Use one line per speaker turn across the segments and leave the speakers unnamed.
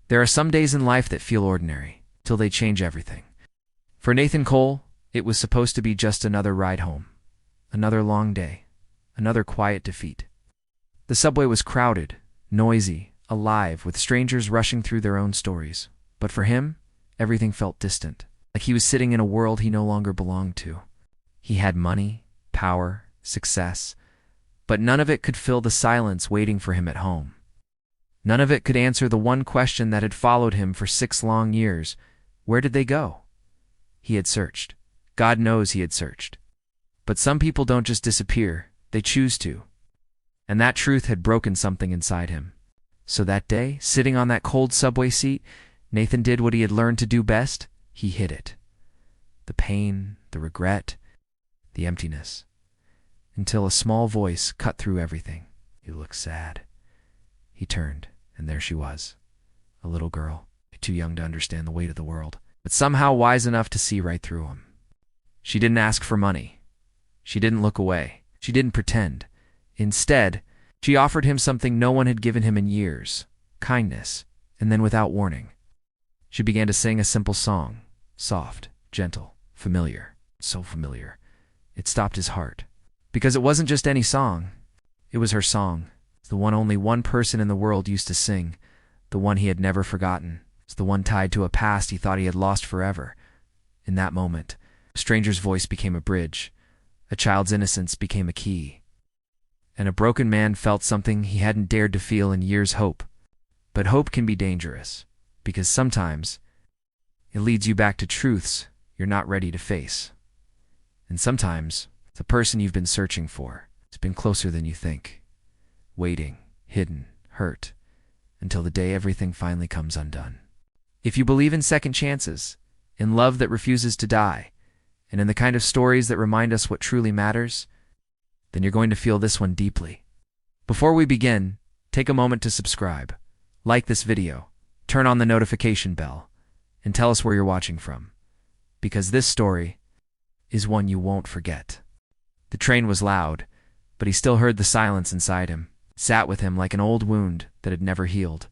There are some days in life that feel ordinary, till they change everything. For Nathan Cole, it was supposed to be just another ride home. Another long day. Another quiet defeat. The subway was crowded, noisy, alive, with strangers rushing through their own stories. But for him, everything felt distant, like he was sitting in a world he no longer belonged to. He had money, power, success, but none of it could fill the silence waiting for him at home. None of it could answer the one question that had followed him for 6 long years. Where did they go? He had searched. God knows he had searched. But some people don't just disappear, they choose to. And that truth had broken something inside him. So that day, sitting on that cold subway seat, Nathan did what he had learned to do best. He hid it. The pain, the regret, the emptiness. Until a small voice cut through everything. "You look sad." He turned, and there she was. A little girl, too young to understand the weight of the world, but somehow wise enough to see right through him. She didn't ask for money. She didn't look away. She didn't pretend. Instead, she offered him something no one had given him in years: kindness. And then, without warning, she began to sing a simple song. Soft, gentle, familiar. So familiar. It stopped his heart. Because it wasn't just any song. It was her song. It's the one only one person in the world used to sing. The one he had never forgotten. It's the one tied to a past he thought he had lost forever. In that moment, a stranger's voice became a bridge. A child's innocence became a key. And a broken man felt something he hadn't dared to feel in years: hope. But hope can be dangerous, because sometimes it leads you back to truths you're not ready to face. And sometimes the person you've been searching for has been closer than you think, waiting, hidden, hurt, until the day everything finally comes undone. If you believe in second chances, in love that refuses to die, and in the kind of stories that remind us what truly matters, then you're going to feel this one deeply. Before we begin, take a moment to subscribe, like this video, turn on the notification bell, and tell us where you're watching from, because this story is one you won't forget. The train was loud, but he still heard the silence inside him. It sat with him like an old wound that had never healed.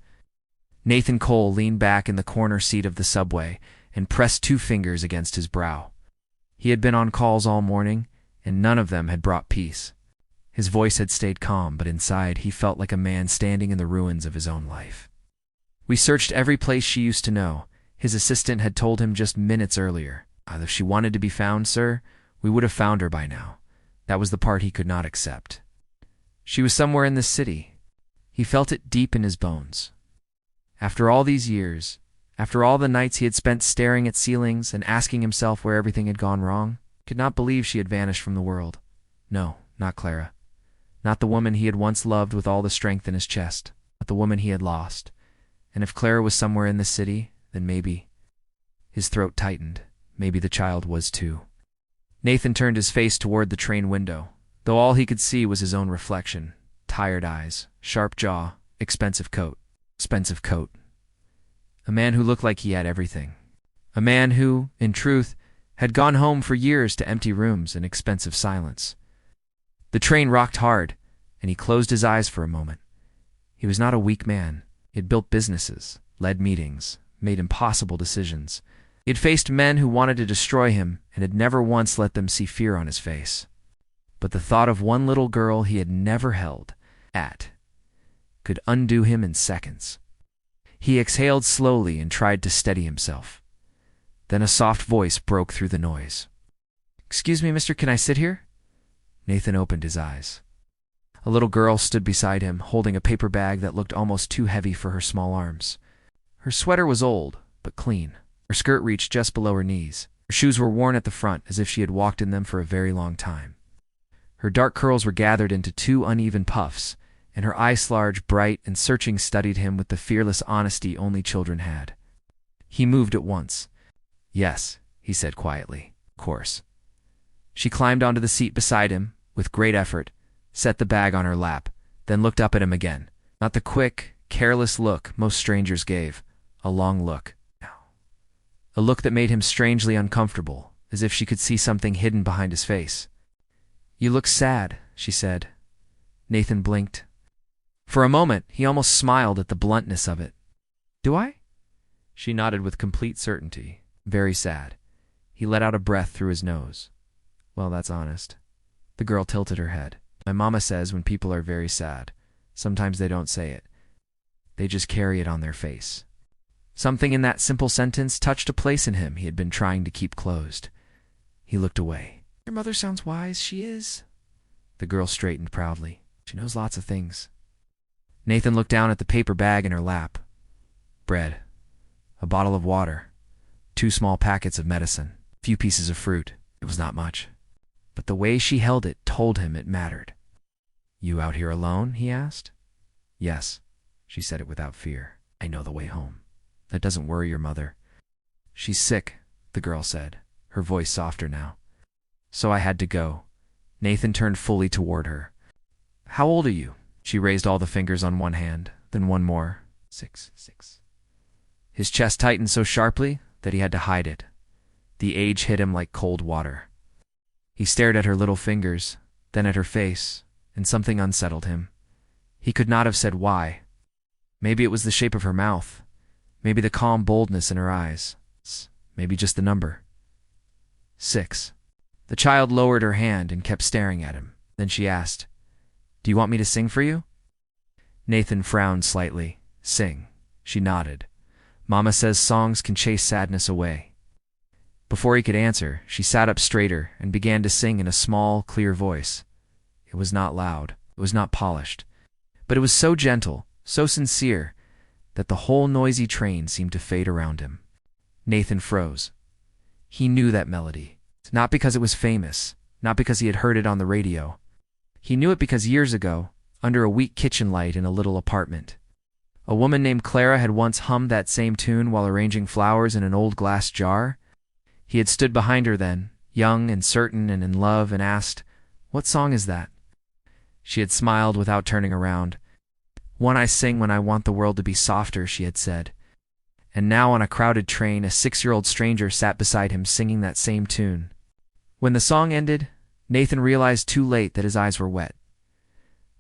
Nathan Cole leaned back in the corner seat of the subway and pressed 2 fingers against his brow. He had been on calls all morning, and none of them had brought peace. His voice had stayed calm, but inside he felt like a man standing in the ruins of his own life. "We searched every place she used to know," his assistant had told him just minutes earlier. "If she wanted to be found, sir, we would have found her by now." That was the part he could not accept. She was somewhere in this city. He felt it deep in his bones. After all these years, after all the nights he had spent staring at ceilings and asking himself where everything had gone wrong, he could not believe she had vanished from the world. No, not Clara. Not the woman he had once loved with all the strength in his chest, but the woman he had lost. And if Clara was somewhere in this city, then maybe... His throat tightened. Maybe the child was too. Nathan turned his face toward the train window, though all he could see was his own reflection. Tired eyes, sharp jaw, expensive coat. Expensive coat. A man who looked like he had everything. A man who, in truth, had gone home for years to empty rooms and expensive silence. The train rocked hard, and he closed his eyes for a moment. He was not a weak man. He had built businesses, led meetings, made impossible decisions. He had faced men who wanted to destroy him and had never once let them see fear on his face. But the thought of one little girl he had never held at could undo him in seconds. He exhaled slowly and tried to steady himself. Then a soft voice broke through the noise. "Excuse me, mister, can I sit here?" Nathan opened his eyes. A little girl stood beside him, holding a paper bag that looked almost too heavy for her small arms. Her sweater was old, but clean. Her skirt reached just below her knees. Her shoes were worn at the front, as if she had walked in them for a very long time. Her dark curls were gathered into 2 uneven puffs, and her eyes, large, bright, and searching, studied him with the fearless honesty only children had. He moved at once. "Yes," he said quietly. "Of course." She climbed onto the seat beside him, with great effort, set the bag on her lap, then looked up at him again. Not the quick, careless look most strangers gave. A long look. A look that made him strangely uncomfortable, as if she could see something hidden behind his face. "You look sad," she said. Nathan blinked. For a moment, he almost smiled at the bluntness of it. "Do I?" She nodded with complete certainty. Very sad. He let out a breath through his nose. Well, that's honest. The girl tilted her head. My mama says when people are very sad, sometimes they don't say it. They just carry it on their face. Something in that simple sentence touched a place in him he had been trying to keep closed. He looked away. Your mother sounds wise, she is. The girl straightened proudly. She knows lots of things. Nathan looked down at the paper bag in her lap. Bread, a bottle of water, 2 small packets of medicine, a few pieces of fruit. It was not much. But the way she held it told him it mattered. You out here alone? He asked. Yes, she said it without fear. I know the way home. That doesn't worry your mother. She's sick, the girl said, her voice softer now. So I had to go. Nathan turned fully toward her. How old are you? She raised all the fingers on one hand, then one more. 6. His chest tightened so sharply that he had to hide it. The age hit him like cold water. He stared at her little fingers, then at her face, and something unsettled him. He could not have said why. Maybe it was the shape of her mouth. Maybe the calm boldness in her eyes. Maybe just the number. 6. The child lowered her hand and kept staring at him. Then she asked, Do you want me to sing for you? Nathan frowned slightly. Sing. She nodded. Mama says songs can chase sadness away. Before he could answer, she sat up straighter and began to sing in a small, clear voice. It was not loud. It was not polished. But it was so gentle, so sincere, that the whole noisy train seemed to fade around him. Nathan froze. He knew that melody. Not because it was famous, not because he had heard it on the radio. He knew it because years ago, under a weak kitchen light in a little apartment, a woman named Clara had once hummed that same tune while arranging flowers in an old glass jar. He had stood behind her then, young and certain and in love, and asked, What song is that? She had smiled without turning around. One I sing when I want the world to be softer, she had said. And now on a crowded train, a 6-year-old stranger sat beside him singing that same tune. When the song ended, Nathan realized too late that his eyes were wet.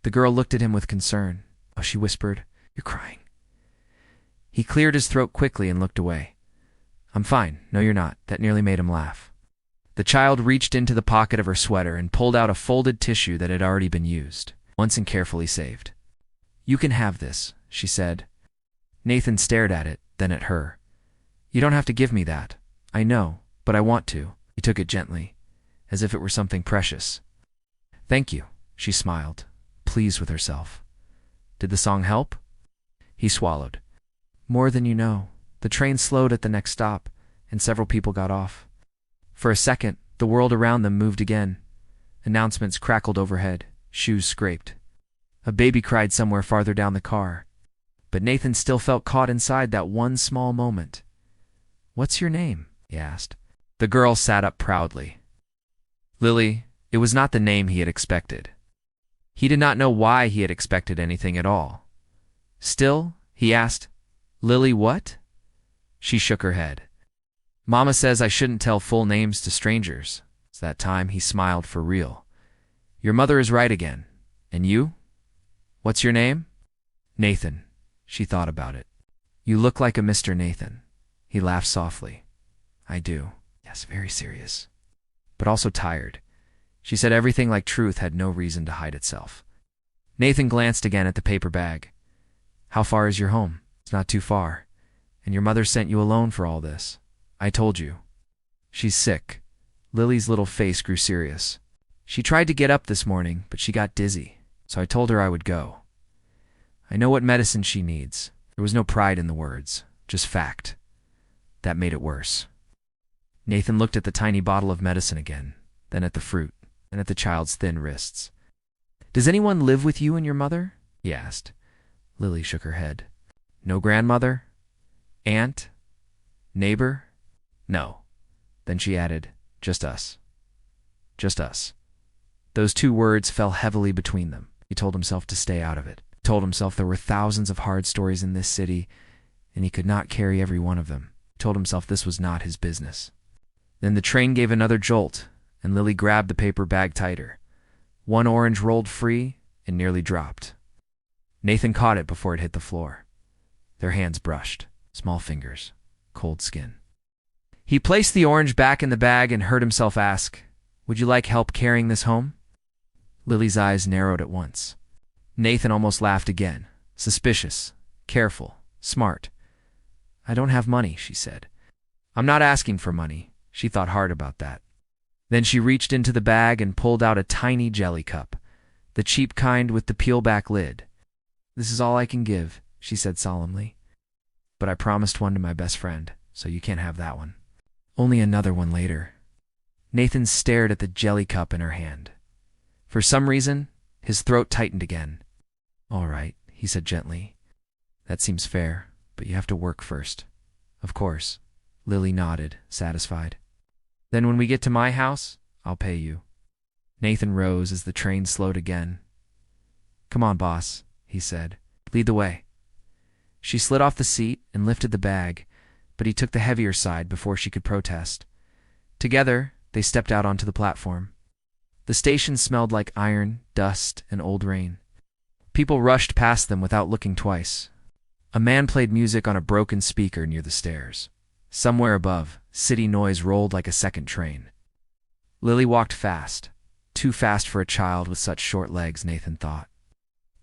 The girl looked at him with concern. Oh, she whispered, You're crying. He cleared his throat quickly and looked away. I'm fine. No, you're not. That nearly made him laugh. The child reached into the pocket of her sweater and pulled out a folded tissue that had already been used, once and carefully saved. You can have this, she said. Nathan stared at it, then at her. You don't have to give me that. I know, but I want to. He took it gently, as if it were something precious. Thank you, she smiled, pleased with herself. Did the song help? He swallowed. More than you know. The train slowed at the next stop, and several people got off. For a second, the world around them moved again. Announcements crackled overhead, shoes scraped. A baby cried somewhere farther down the car. But Nathan still felt caught inside that one small moment. What's your name? He asked. The girl sat up proudly. Lily. It was not the name he had expected. He did not know why he had expected anything at all. Still, he asked, Lily what? She shook her head. Mama says I shouldn't tell full names to strangers. It's that time he smiled for real. Your mother is right again. And you? What's your name? Nathan. She thought about it. You look like a Mr. Nathan. He laughed softly. I do. Yes, very serious. But also tired. She said everything like truth had no reason to hide itself. Nathan glanced again at the paper bag. How far is your home? It's not too far. And your mother sent you alone for all this. I told you. She's sick. Lily's little face grew serious. She tried to get up this morning, but she got dizzy, so I told her I would go. I know what medicine she needs. There was no pride in the words, just fact. That made it worse. Nathan looked at the tiny bottle of medicine again, then at the fruit, and at the child's thin wrists. Does anyone live with you and your mother? He asked. Lily shook her head. No grandmother? Aunt? Neighbor? No. Then she added, just us. Just us. Those 2 words fell heavily between them. He told himself to stay out of it. He told himself there were thousands of hard stories in this city, and he could not carry every one of them. He told himself this was not his business. Then the train gave another jolt, and Lily grabbed the paper bag tighter. One orange rolled free and nearly dropped. Nathan caught it before it hit the floor. Their hands brushed, small fingers. cold skin. He placed the orange back in the bag and heard himself ask, "Would you like help carrying this home?" Lily's eyes narrowed at once. Nathan almost laughed again. Suspicious, careful, smart. "I don't have money," she said. "I'm not asking for money." She thought hard about that. Then she reached into the bag and pulled out a tiny jelly cup, the cheap kind with the peel-back lid. "This is all I can give," she said solemnly. "But I promised one to my best friend, so you can't have that one." Only another one later. Nathan stared at the jelly cup in her hand. For some reason, his throat tightened again. "All right," he said gently. "That seems fair, but you have to work first." "Of course." Lily nodded, satisfied. "Then when we get to my house, I'll pay you." Nathan rose as the train slowed again. "Come on, boss," he said. "Lead the way." She slid off the seat and lifted the bag, but he took the heavier side before she could protest. Together, they stepped out onto the platform. The station smelled like iron, dust, and old rain. People rushed past them without looking twice. A man played music on a broken speaker near the stairs. Somewhere above, city noise rolled like a second train. Lily walked fast. Too fast for a child with such short legs, Nathan thought.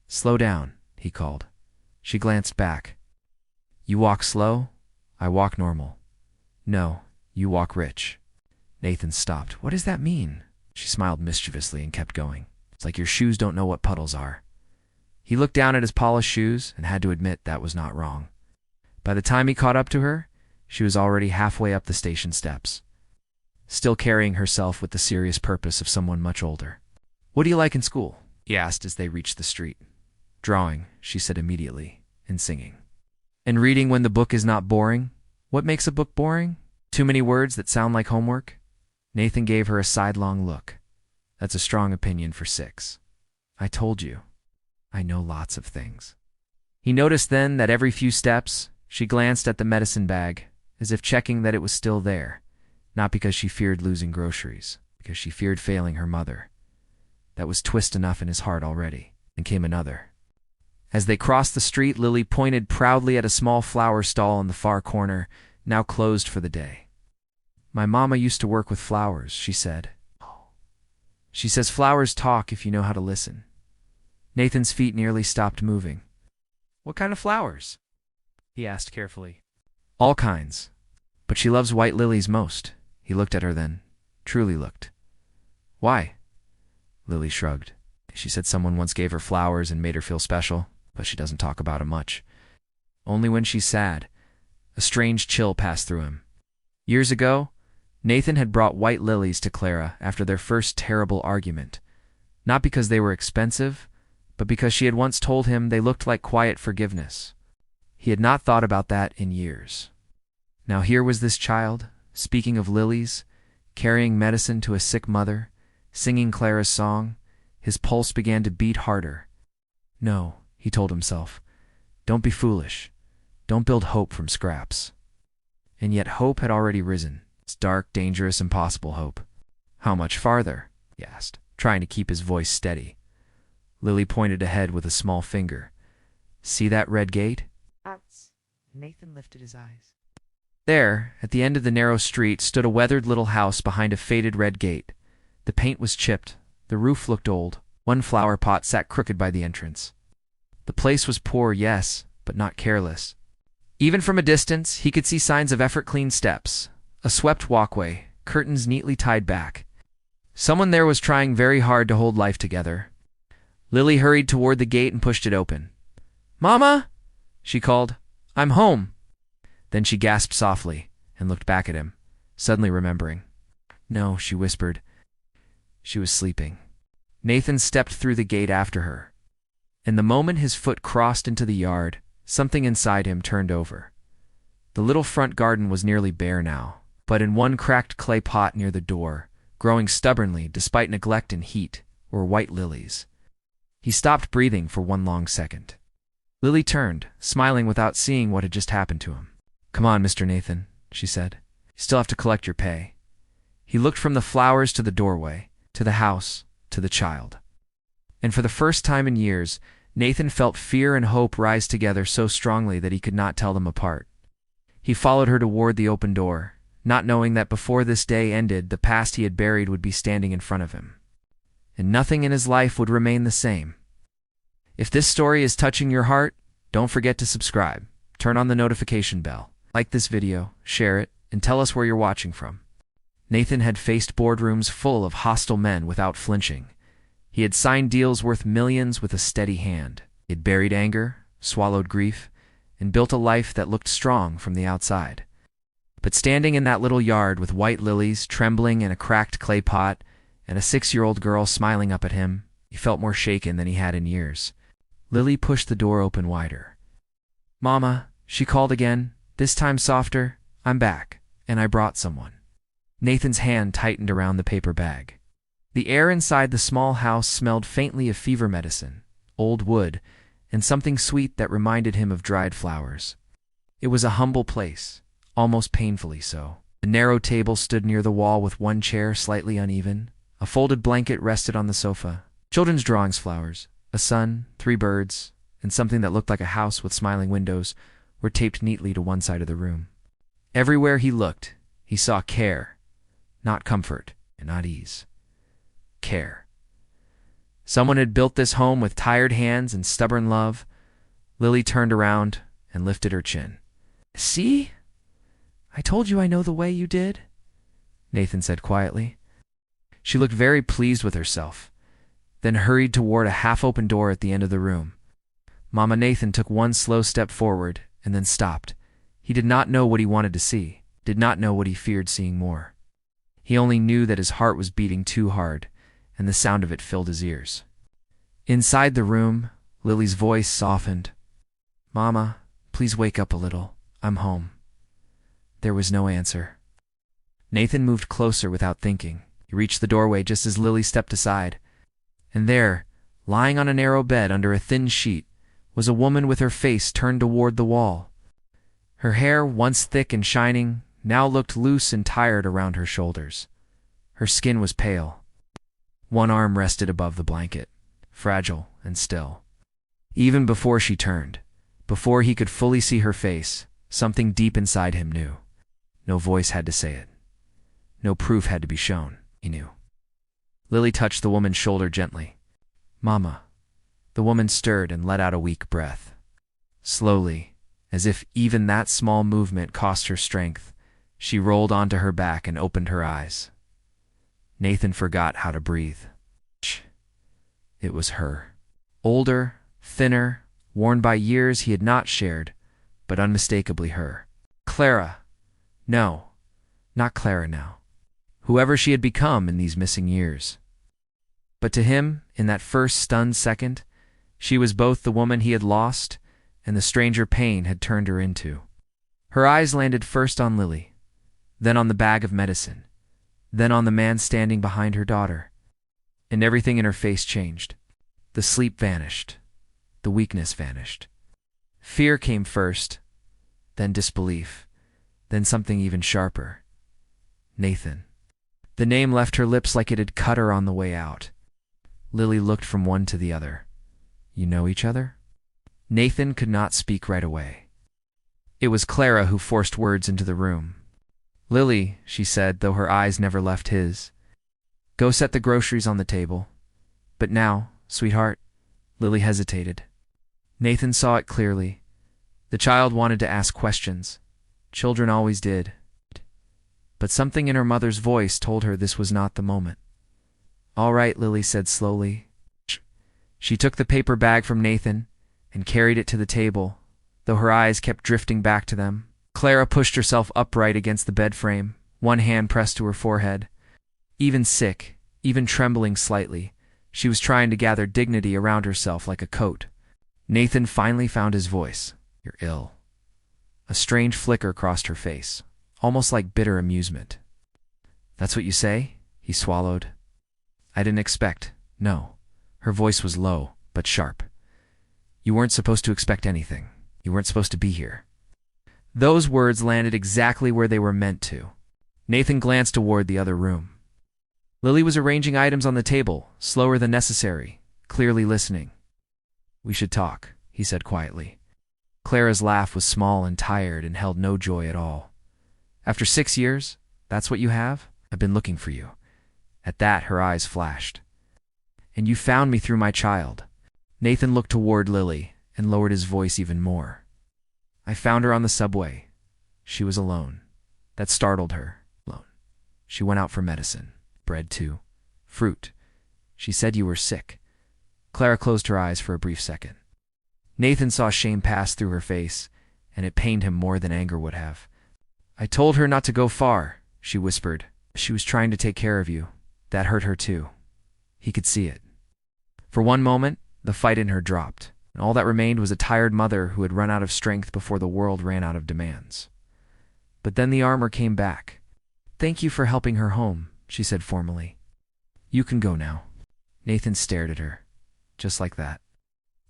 "Slow down," he called. She glanced back. "You walk slow, I walk normal." "No, you walk rich." Nathan stopped. "What does that mean?" She smiled mischievously and kept going. "It's like your shoes don't know what puddles are." He looked down at his polished shoes and had to admit that was not wrong. By the time he caught up to her, she was already halfway up the station steps, still carrying herself with the serious purpose of someone much older. "What do you like in school?" he asked as they reached the street. "Drawing," she said immediately, "and singing." "And reading when the book is not boring?" "What makes a book boring? Too many words that sound like homework?" Nathan gave her a sidelong look. "That's a strong opinion for 6. I told you. I know lots of things." He noticed then that every few steps, she glanced at the medicine bag, as if checking that it was still there, not because she feared losing groceries, because she feared failing her mother. That was twist enough in his heart already. Then came another. As they crossed the street, Lily pointed proudly at a small flower stall in the far corner, now closed for the day. "My mama used to work with flowers," she said. "She says flowers talk if you know how to listen." Nathan's feet nearly stopped moving. "What kind of flowers?" he asked carefully. "All kinds. But she loves white lilies most." He looked at her then. Truly looked. "Why?" Lily shrugged. She said someone once gave her flowers and made her feel special, but she doesn't talk about 'em much. Only when she's sad. A strange chill passed through him. Years ago, Nathan had brought white lilies to Clara after their first terrible argument, not because they were expensive, but because she had once told him they looked like quiet forgiveness. He had not thought about that in years. Now here was this child, speaking of lilies, carrying medicine to a sick mother, singing Clara's song. His pulse began to beat harder. "No," he told himself. "Don't be foolish. Don't build hope from scraps." And yet hope had already risen. It's dark, dangerous, impossible hope. "How much farther?" he asked, trying to keep his voice steady. Lily pointed ahead with a small finger. "See that red gate?" Nathan lifted his eyes. There, at the end of the narrow street, stood a weathered little house behind a faded red gate. The paint was chipped. The roof looked old. One flower pot sat crooked by the entrance. The place was poor, yes, but not careless. Even from a distance, he could see signs of effort-clean steps, a swept walkway, curtains neatly tied back. Someone there was trying very hard to hold life together. Lily hurried toward the gate and pushed it open. "Mama!" she called. "I'm home." Then she gasped softly and looked back at him, suddenly remembering. "No," she whispered. She was sleeping. Nathan stepped through the gate after her. And the moment his foot crossed into the yard, something inside him turned over. The little front garden was nearly bare now, but in one cracked clay pot near the door, growing stubbornly despite neglect and heat, were white lilies. He stopped breathing for one long second. Lily turned, smiling without seeing what had just happened to him. "Come on, Mr. Nathan," she said. "You still have to collect your pay." He looked from the flowers to the doorway, to the house, to the child. And for the first time in years, Nathan felt fear and hope rise together so strongly that he could not tell them apart. He followed her toward the open door, not knowing that before this day ended, the past he had buried would be standing in front of him. And nothing in his life would remain the same. If this story is touching your heart, don't forget to subscribe, turn on the notification bell, like this video, share it, and tell us where you're watching from. Nathan had faced boardrooms full of hostile men without flinching. He had signed deals worth millions with a steady hand. He had buried anger, swallowed grief, and built a life that looked strong from the outside. But standing in that little yard with white lilies trembling in a cracked clay pot and a 6-year-old girl smiling up at him, he felt more shaken than he had in years. Lily pushed the door open wider. "Mama," she called again, this time softer, "I'm back, and I brought someone." Nathan's hand tightened around the paper bag. The air inside the small house smelled faintly of fever medicine, old wood, and something sweet that reminded him of dried flowers. It was a humble place, almost painfully so. A narrow table stood near the wall with one chair slightly uneven. A folded blanket rested on the sofa. Children's drawings, flowers, a sun, 3 birds, and something that looked like a house with smiling windows were taped neatly to one side of the room. Everywhere he looked, he saw care. Not comfort, and not ease. Care. Someone had built this home with tired hands and stubborn love. Lily turned around and lifted her chin. "See? I told you I know the way you did," Nathan said quietly. She looked very pleased with herself, then hurried toward a half-open door at the end of the room. Mama Nathan took one slow step forward and then stopped. He did not know what he wanted to see, did not know what he feared seeing more. He only knew that his heart was beating too hard, and the sound of it filled his ears. Inside the room, Lily's voice softened. "Mama, please wake up a little. I'm home." There was no answer. Nathan moved closer without thinking. He reached the doorway just as Lily stepped aside. And there, lying on a narrow bed under a thin sheet, was a woman with her face turned toward the wall. Her hair, once thick and shining, now looked loose and tired around her shoulders. Her skin was pale. One arm rested above the blanket, fragile and still. Even before she turned, before he could fully see her face, something deep inside him knew. No voice had to say it. No proof had to be shown, he knew. Lily touched the woman's shoulder gently. "Mama." The woman stirred and let out a weak breath. Slowly, as if even that small movement cost her strength, she rolled onto her back and opened her eyes. Nathan forgot how to breathe. It was her. Older, thinner, worn by years he had not shared, but unmistakably her. Clara. No, not Clara now. Whoever she had become in these missing years. But to him, in that first stunned second, she was both the woman he had lost and the stranger pain had turned her into. Her eyes landed first on Lily, then on the bag of medicine, then on the man standing behind her daughter. And everything in her face changed. The sleep vanished. The weakness vanished. Fear came first, then disbelief, then something even sharper. Nathan. The name left her lips like it had cut her on the way out. Lily looked from one to the other. "You know each other?" Nathan could not speak right away. It was Clara who forced words into the room. "Lily," she said, though her eyes never left his. "Go set the groceries on the table." "But now, sweetheart?" Lily hesitated. Nathan saw it clearly. The child wanted to ask questions. Children always did. But something in her mother's voice told her this was not the moment. "All right," Lily said slowly. She took the paper bag from Nathan and carried it to the table, though her eyes kept drifting back to them. Clara pushed herself upright against the bed frame, one hand pressed to her forehead. Even sick, even trembling slightly, she was trying to gather dignity around herself like a coat. Nathan finally found his voice. "You're ill." A strange flicker crossed her face, almost like bitter amusement. "That's what you say?" He swallowed. "I didn't expect, no." Her voice was low, but sharp. "You weren't supposed to expect anything. You weren't supposed to be here." Those words landed exactly where they were meant to. Nathan glanced toward the other room. Lily was arranging items on the table, slower than necessary, clearly listening. "We should talk," he said quietly. Clara's laugh was small and tired and held no joy at all. After 6 years? That's what you have? I've been looking for you. At that, her eyes flashed. And you found me through my child. Nathan looked toward Lily and lowered his voice even more. I found her on the subway. She was alone. That startled her. Alone. She went out for medicine. Bread too. Fruit. She said you were sick. Clara closed her eyes for a brief second. Nathan saw shame pass through her face, and it pained him more than anger would have. I told her not to go far, she whispered. She was trying to take care of you. That hurt her too. He could see it. For one moment, the fight in her dropped, and all that remained was a tired mother who had run out of strength before the world ran out of demands. But then the armor came back. Thank you for helping her home, she said formally. You can go now. Nathan stared at her, just like that.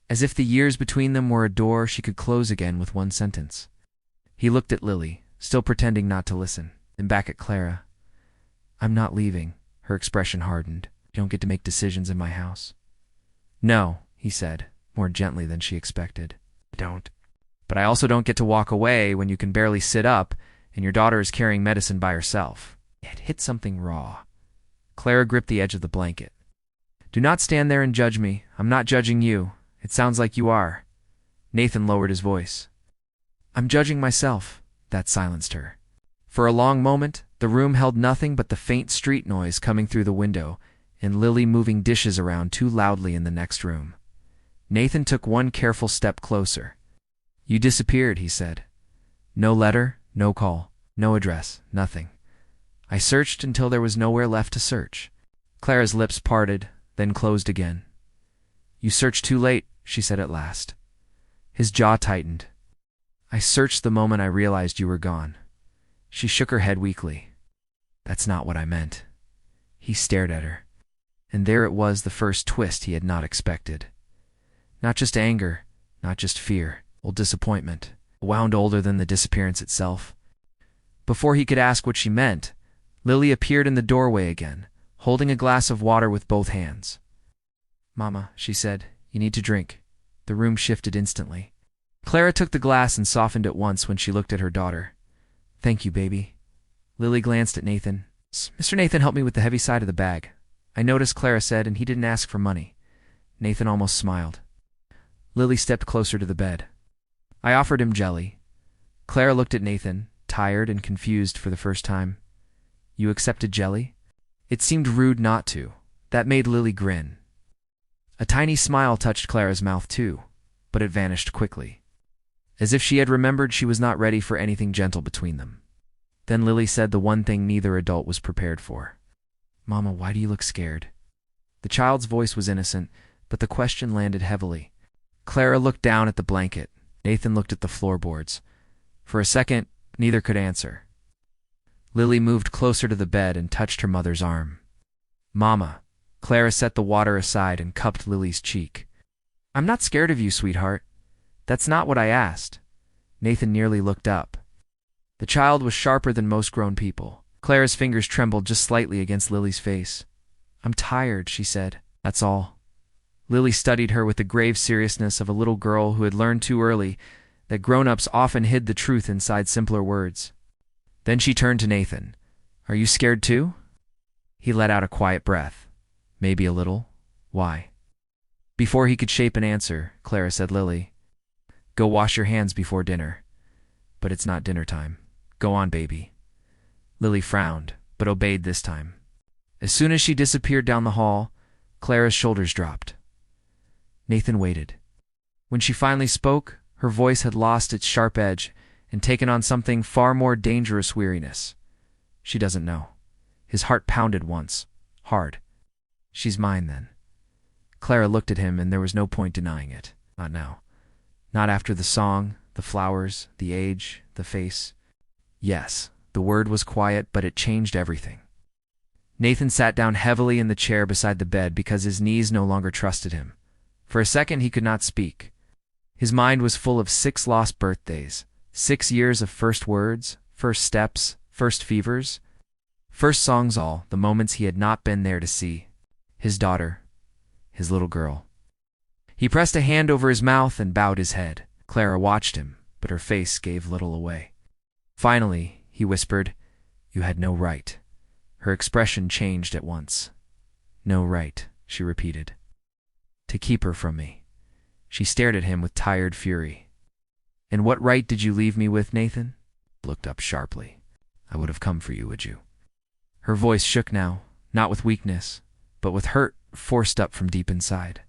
As if the years between them were a door she could close again with one sentence. He looked at Lily, still pretending not to listen, then back at Clara. I'm not leaving. Her expression hardened. You don't get to make decisions in my house. No, he said, more gently than she expected. I don't. But I also don't get to walk away when you can barely sit up and your daughter is carrying medicine by herself. It hit something raw. Clara gripped the edge of the blanket. Do not stand there and judge me. I'm not judging you. It sounds like you are. Nathan lowered his voice. I'm judging myself. That silenced her. For a long moment, the room held nothing but the faint street noise coming through the window and Lily moving dishes around too loudly in the next room. Nathan took one careful step closer. You disappeared, he said. No letter, no call, no address, nothing. I searched until there was nowhere left to search. Clara's lips parted, then closed again. You searched too late, she said at last. His jaw tightened. I searched the moment I realized you were gone. She shook her head weakly. That's not what I meant. He stared at her. And there it was, the first twist he had not expected. Not just anger, not just fear, old disappointment, wound older than the disappearance itself. Before he could ask what she meant, Lily appeared in the doorway again, holding a glass of water with both hands. Mama, she said, you need to drink. The room shifted instantly. Clara took the glass and softened at once when she looked at her daughter. Thank you, baby. Lily glanced at Nathan. Mr. Nathan helped me with the heavy side of the bag. I noticed, Clara said, and he didn't ask for money. Nathan almost smiled. Lily stepped closer to the bed. I offered him jelly. Clara looked at Nathan, tired and confused for the first time. You accepted jelly? It seemed rude not to. That made Lily grin. A tiny smile touched Clara's mouth too, but it vanished quickly. As if she had remembered she was not ready for anything gentle between them. Then Lily said the one thing neither adult was prepared for. Mama, why do you look scared? The child's voice was innocent, but the question landed heavily. Clara looked down at the blanket. Nathan looked at the floorboards. For a second, neither could answer. Lily moved closer to the bed and touched her mother's arm. Mama. Clara set the water aside and cupped Lily's cheek. I'm not scared of you, sweetheart. That's not what I asked. Nathan nearly looked up. The child was sharper than most grown people. Clara's fingers trembled just slightly against Lily's face. I'm tired, she said. That's all. Lily studied her with the grave seriousness of a little girl who had learned too early that grown-ups often hid the truth inside simpler words. Then she turned to Nathan. Are you scared too? He let out a quiet breath. Maybe a little. Why? Before he could shape an answer, Clara said, Lily, go wash your hands before dinner. But it's not dinner time. Go on, baby. Lily frowned, but obeyed this time. As soon as she disappeared down the hall, Clara's shoulders dropped. Nathan waited. When she finally spoke, her voice had lost its sharp edge and taken on something far more dangerous weariness. She doesn't know. His heart pounded once, hard. She's mine, then. Clara looked at him, and there was no point denying it. Not now. Not after the song, the flowers, the age, the face. Yes, the word was quiet, but it changed everything. Nathan sat down heavily in the chair beside the bed because his knees no longer trusted him. For a second he could not speak. His mind was full of 6 lost birthdays, 6 years of first words, first steps, first fevers, first songs, all the moments he had not been there to see. His daughter, his little girl. He pressed a hand over his mouth and bowed his head. Clara watched him, but her face gave little away. Finally, he whispered, "You had no right." Her expression changed at once. "No right," she repeated. "To keep her from me." She stared at him with tired fury. "And what right did you leave me with, Nathan?" He looked up sharply. "I would have come for you, would you?" Her voice shook now, not with weakness, but with hurt forced up from deep inside.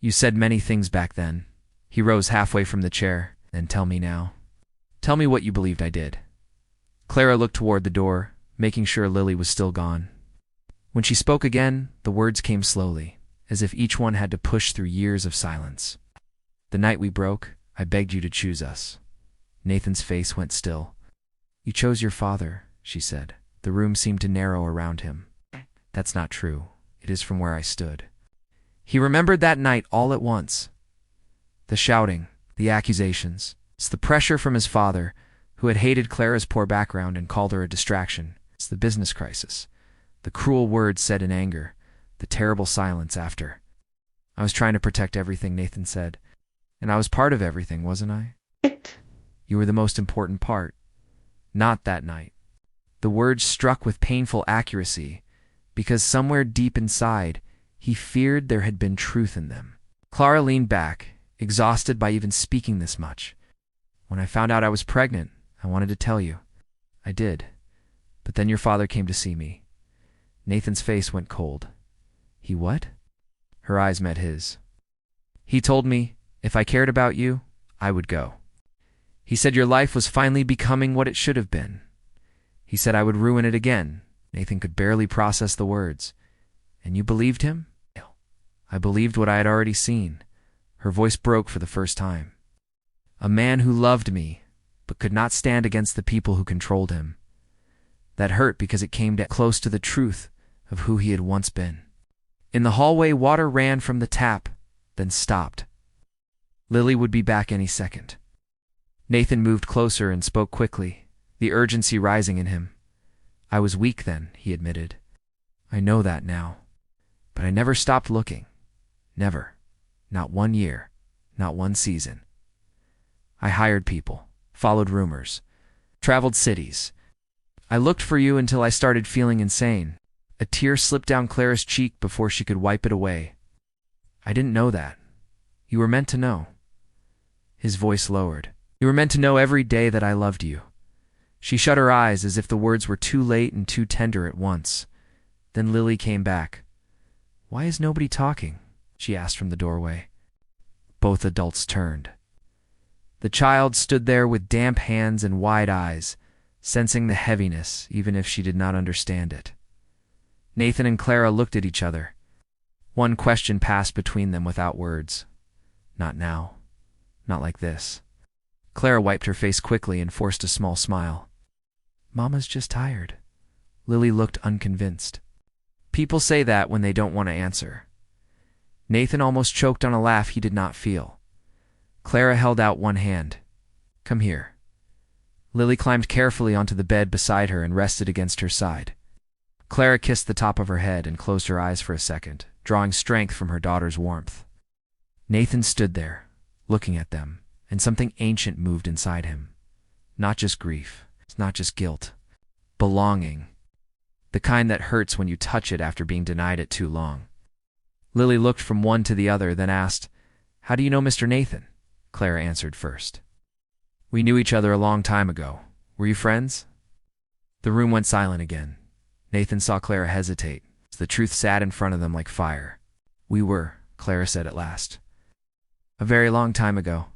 "You said many things back then." He rose halfway from the chair. "Then tell me now. Tell me what you believed I did." Clara looked toward the door, making sure Lily was still gone. When she spoke again, the words came slowly, as if each one had to push through years of silence. "The night we broke, I begged you to choose us." Nathan's face went still. "You chose your father," she said. The room seemed to narrow around him. "That's not true. It is from where I stood." He remembered that night all at once. The shouting, the accusations, it's the pressure from his father, who had hated Clara's poor background and called her a distraction. It's the business crisis, the cruel words said in anger, the terrible silence after. "I was trying to protect everything," Nathan said. "And I was part of everything, wasn't I?" "You were the most important part." "Not that night." The words struck with painful accuracy, because somewhere deep inside, he feared there had been truth in them. Clara leaned back, exhausted by even speaking this much. "When I found out I was pregnant, I wanted to tell you. I did. But then your father came to see me." Nathan's face went cold. "He what?" Her eyes met his. "He told me, if I cared about you, I would go. He said your life was finally becoming what it should have been. He said I would ruin it again." Nathan could barely process the words. "And you believed him?" "I believed what I had already seen." Her voice broke for the first time. "A man who loved me, but could not stand against the people who controlled him. That hurt because it came close to the truth of who he had once been." In the hallway, water ran from the tap, then stopped. Lily would be back any second. Nathan moved closer and spoke quickly, the urgency rising in him. "I was weak then," he admitted. "I know that now. But I never stopped looking. Never. Not 1 year. Not 1 season. I hired people, followed rumors, traveled cities. I looked for you until I started feeling insane." A tear slipped down Clara's cheek before she could wipe it away. "I didn't know that. You were meant to know." His voice lowered. "You were meant to know every day that I loved you." She shut her eyes as if the words were too late and too tender at once. Then Lily came back. "Why is nobody talking?" she asked from the doorway. Both adults turned. The child stood there with damp hands and wide eyes, sensing the heaviness even if she did not understand it. Nathan and Clara looked at each other. One question passed between them without words. "Not now. Not like this." Clara wiped her face quickly and forced a small smile. "Mama's just tired." Lily looked unconvinced. People say that when they don't want to answer. Nathan almost choked on a laugh he did not feel. Clara held out one hand. "Come here." Lily climbed carefully onto the bed beside her and rested against her side. Clara kissed the top of her head and closed her eyes for a second, drawing strength from her daughter's warmth. Nathan stood there, looking at them, and something ancient moved inside him. Not just grief, not just guilt. Belonging. The kind that hurts when you touch it after being denied it too long. Lily looked from one to the other, then asked, "How do you know Mr. Nathan?" Clara answered first. "We knew each other a long time ago. Were you friends?" The room went silent again. Nathan saw Clara hesitate. The truth sat in front of them like fire. "We were," Clara said at last. "A very long time ago."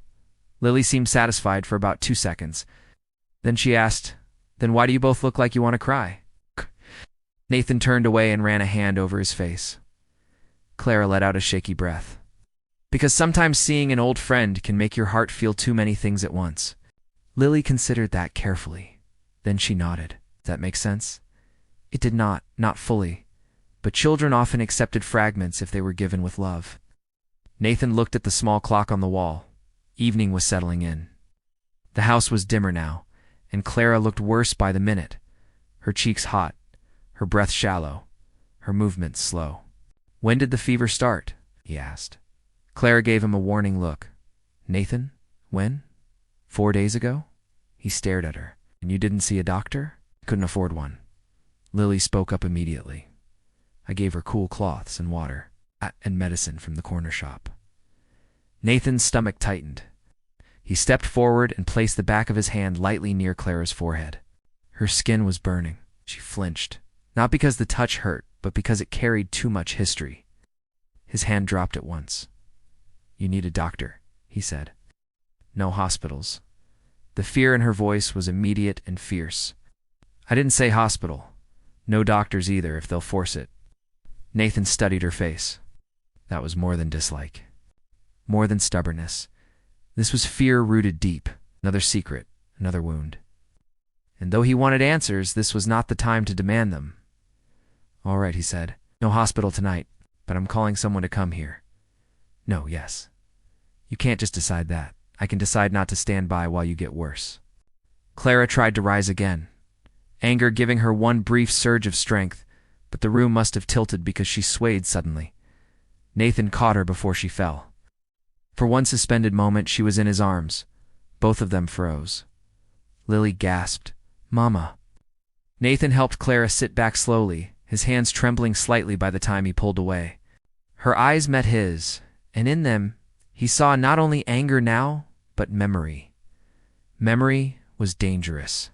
Lily seemed satisfied for about 2 seconds. Then she asked, "Then why do you both look like you want to cry?" Nathan turned away and ran a hand over his face. Clara let out a shaky breath. "Because sometimes seeing an old friend can make your heart feel too many things at once." Lily considered that carefully. Then she nodded. "That makes sense?" It did not fully. But children often accepted fragments if they were given with love. Nathan looked at the small clock on the wall. Evening was settling in. The house was dimmer now, and Clara looked worse by the minute. Her cheeks hot, her breath shallow, her movements slow. "When did the fever start?" he asked. Clara gave him a warning look. "Nathan, When? 4 days ago? He stared at her. And you didn't see a doctor? Couldn't afford one. Lily spoke up immediately. I gave her cool cloths and water, and medicine from the corner shop. Nathan's stomach tightened. He stepped forward and placed the back of his hand lightly near Clara's forehead. Her skin was burning. She flinched, not because the touch hurt, but because it carried too much history. His hand dropped at once. You need a doctor, he said. No hospitals. The fear in her voice was immediate and fierce. I didn't say hospital. No doctors either, if they'll force it. Nathan studied her face. That was more than dislike. More than stubbornness. This was fear rooted deep. Another secret, another wound. And though he wanted answers, this was not the time to demand them. All right, he said. No hospital tonight, but I'm calling someone to come here. No, yes. You can't just decide that. I can decide not to stand by while you get worse. Clara tried to rise again, anger giving her one brief surge of strength, but the room must have tilted because she swayed suddenly. Nathan caught her before she fell. For one suspended moment, she was in his arms. Both of them froze. Lily gasped, Mama. Nathan helped Clara sit back slowly, his hands trembling slightly by the time he pulled away. Her eyes met his, and in them, he saw not only anger now, but memory. Memory was dangerous.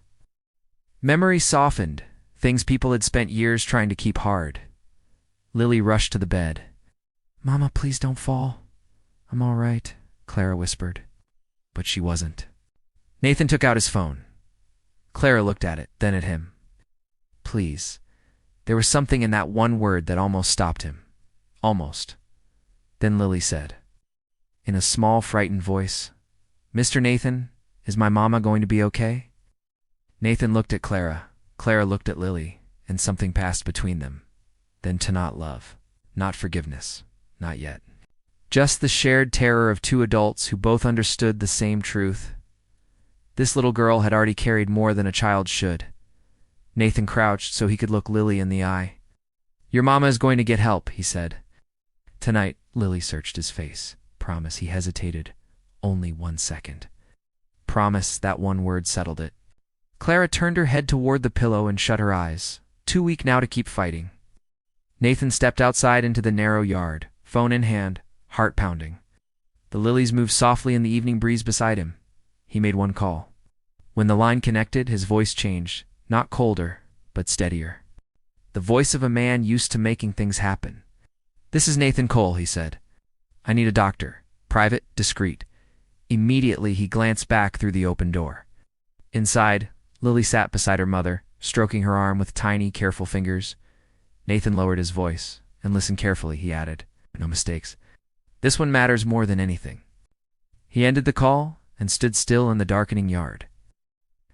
Memory softened, things people had spent years trying to keep hard. Lily rushed to the bed. Mama, please don't fall. I'm all right, Clara whispered. But she wasn't. Nathan took out his phone. Clara looked at it, then at him. Please. There was something in that one word that almost stopped him. Almost. Then Lily said, in a small, frightened voice, Mr. Nathan, is my mama going to be okay? Nathan looked at Clara. Clara looked at Lily, and something passed between them. Then to not love, not forgiveness, not yet. Just the shared terror of two adults who both understood the same truth. This little girl had already carried more than a child should. Nathan crouched so he could look Lily in the eye. Your mama is going to get help, he said. Tonight, Lily searched his face. Promise, he hesitated. Only 1 second. Promise, that one word settled it. Clara turned her head toward the pillow and shut her eyes, too weak now to keep fighting. Nathan stepped outside into the narrow yard, phone in hand, heart pounding. The lilies moved softly in the evening breeze beside him. He made one call. When the line connected, his voice changed, not colder, but steadier. The voice of a man used to making things happen. This is Nathan Cole, he said. I need a doctor. Private, discreet. Immediately he glanced back through the open door. Inside, Lily sat beside her mother, stroking her arm with tiny, careful fingers. Nathan lowered his voice and listened carefully, he added. No mistakes. This one matters more than anything. He ended the call and stood still in the darkening yard.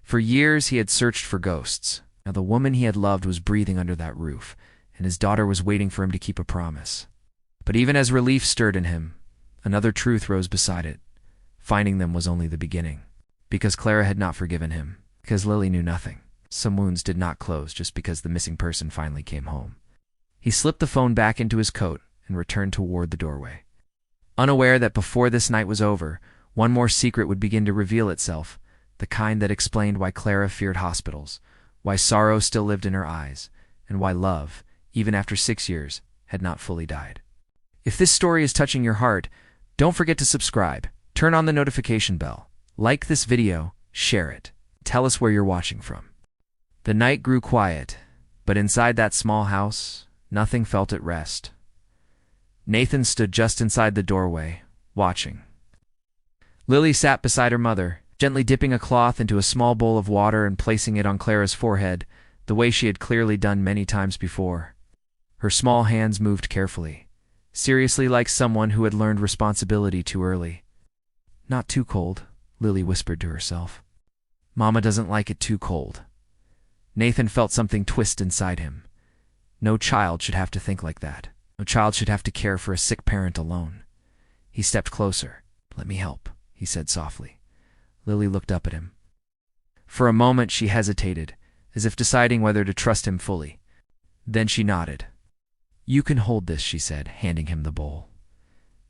For years he had searched for ghosts. Now the woman he had loved was breathing under that roof, and his daughter was waiting for him to keep a promise. But even as relief stirred in him, another truth rose beside it. Finding them was only the beginning. Because Clara had not forgiven him. Because Lily knew nothing. Some wounds did not close just because the missing person finally came home. He slipped the phone back into his coat and returned toward the doorway. Unaware that before this night was over, one more secret would begin to reveal itself, the kind that explained why Clara feared hospitals, why sorrow still lived in her eyes, and why love, even after 6 years, had not fully died. If this story is touching your heart, don't forget to subscribe, turn on the notification bell, like this video, share it, tell us where you're watching from. The night grew quiet, but inside that small house, nothing felt at rest. Nathan stood just inside the doorway, watching. Lily sat beside her mother, gently dipping a cloth into a small bowl of water and placing it on Clara's forehead, the way she had clearly done many times before. Her small hands moved carefully, seriously like someone who had learned responsibility too early. Not too cold, Lily whispered to herself. Mama doesn't like it too cold. Nathan felt something twist inside him. No child should have to think like that. No child should have to care for a sick parent alone. He stepped closer. Let me help, he said softly. Lily looked up at him. For a moment she hesitated, as if deciding whether to trust him fully. Then she nodded. You can hold this, she said, handing him the bowl.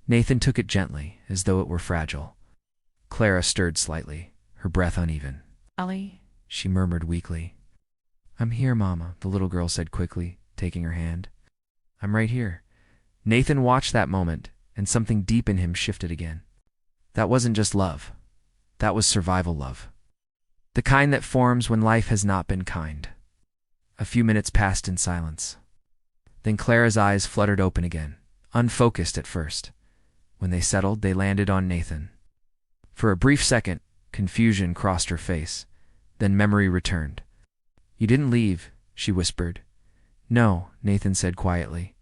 Nathan took it gently, as though it were fragile. Clara stirred slightly, her breath uneven.
Ollie?
She murmured weakly. I'm here, Mama, the little girl said quickly, taking her hand. I'm right here. Nathan watched that moment, and something deep in him shifted again. That wasn't just love. That was survival love. The kind that forms when life has not been kind. A few minutes passed in silence. Then Clara's eyes fluttered open again, unfocused at first. When they settled, they landed on Nathan. For a brief second, confusion crossed her face. Then memory returned. You didn't leave, she whispered. No, Nathan said quietly.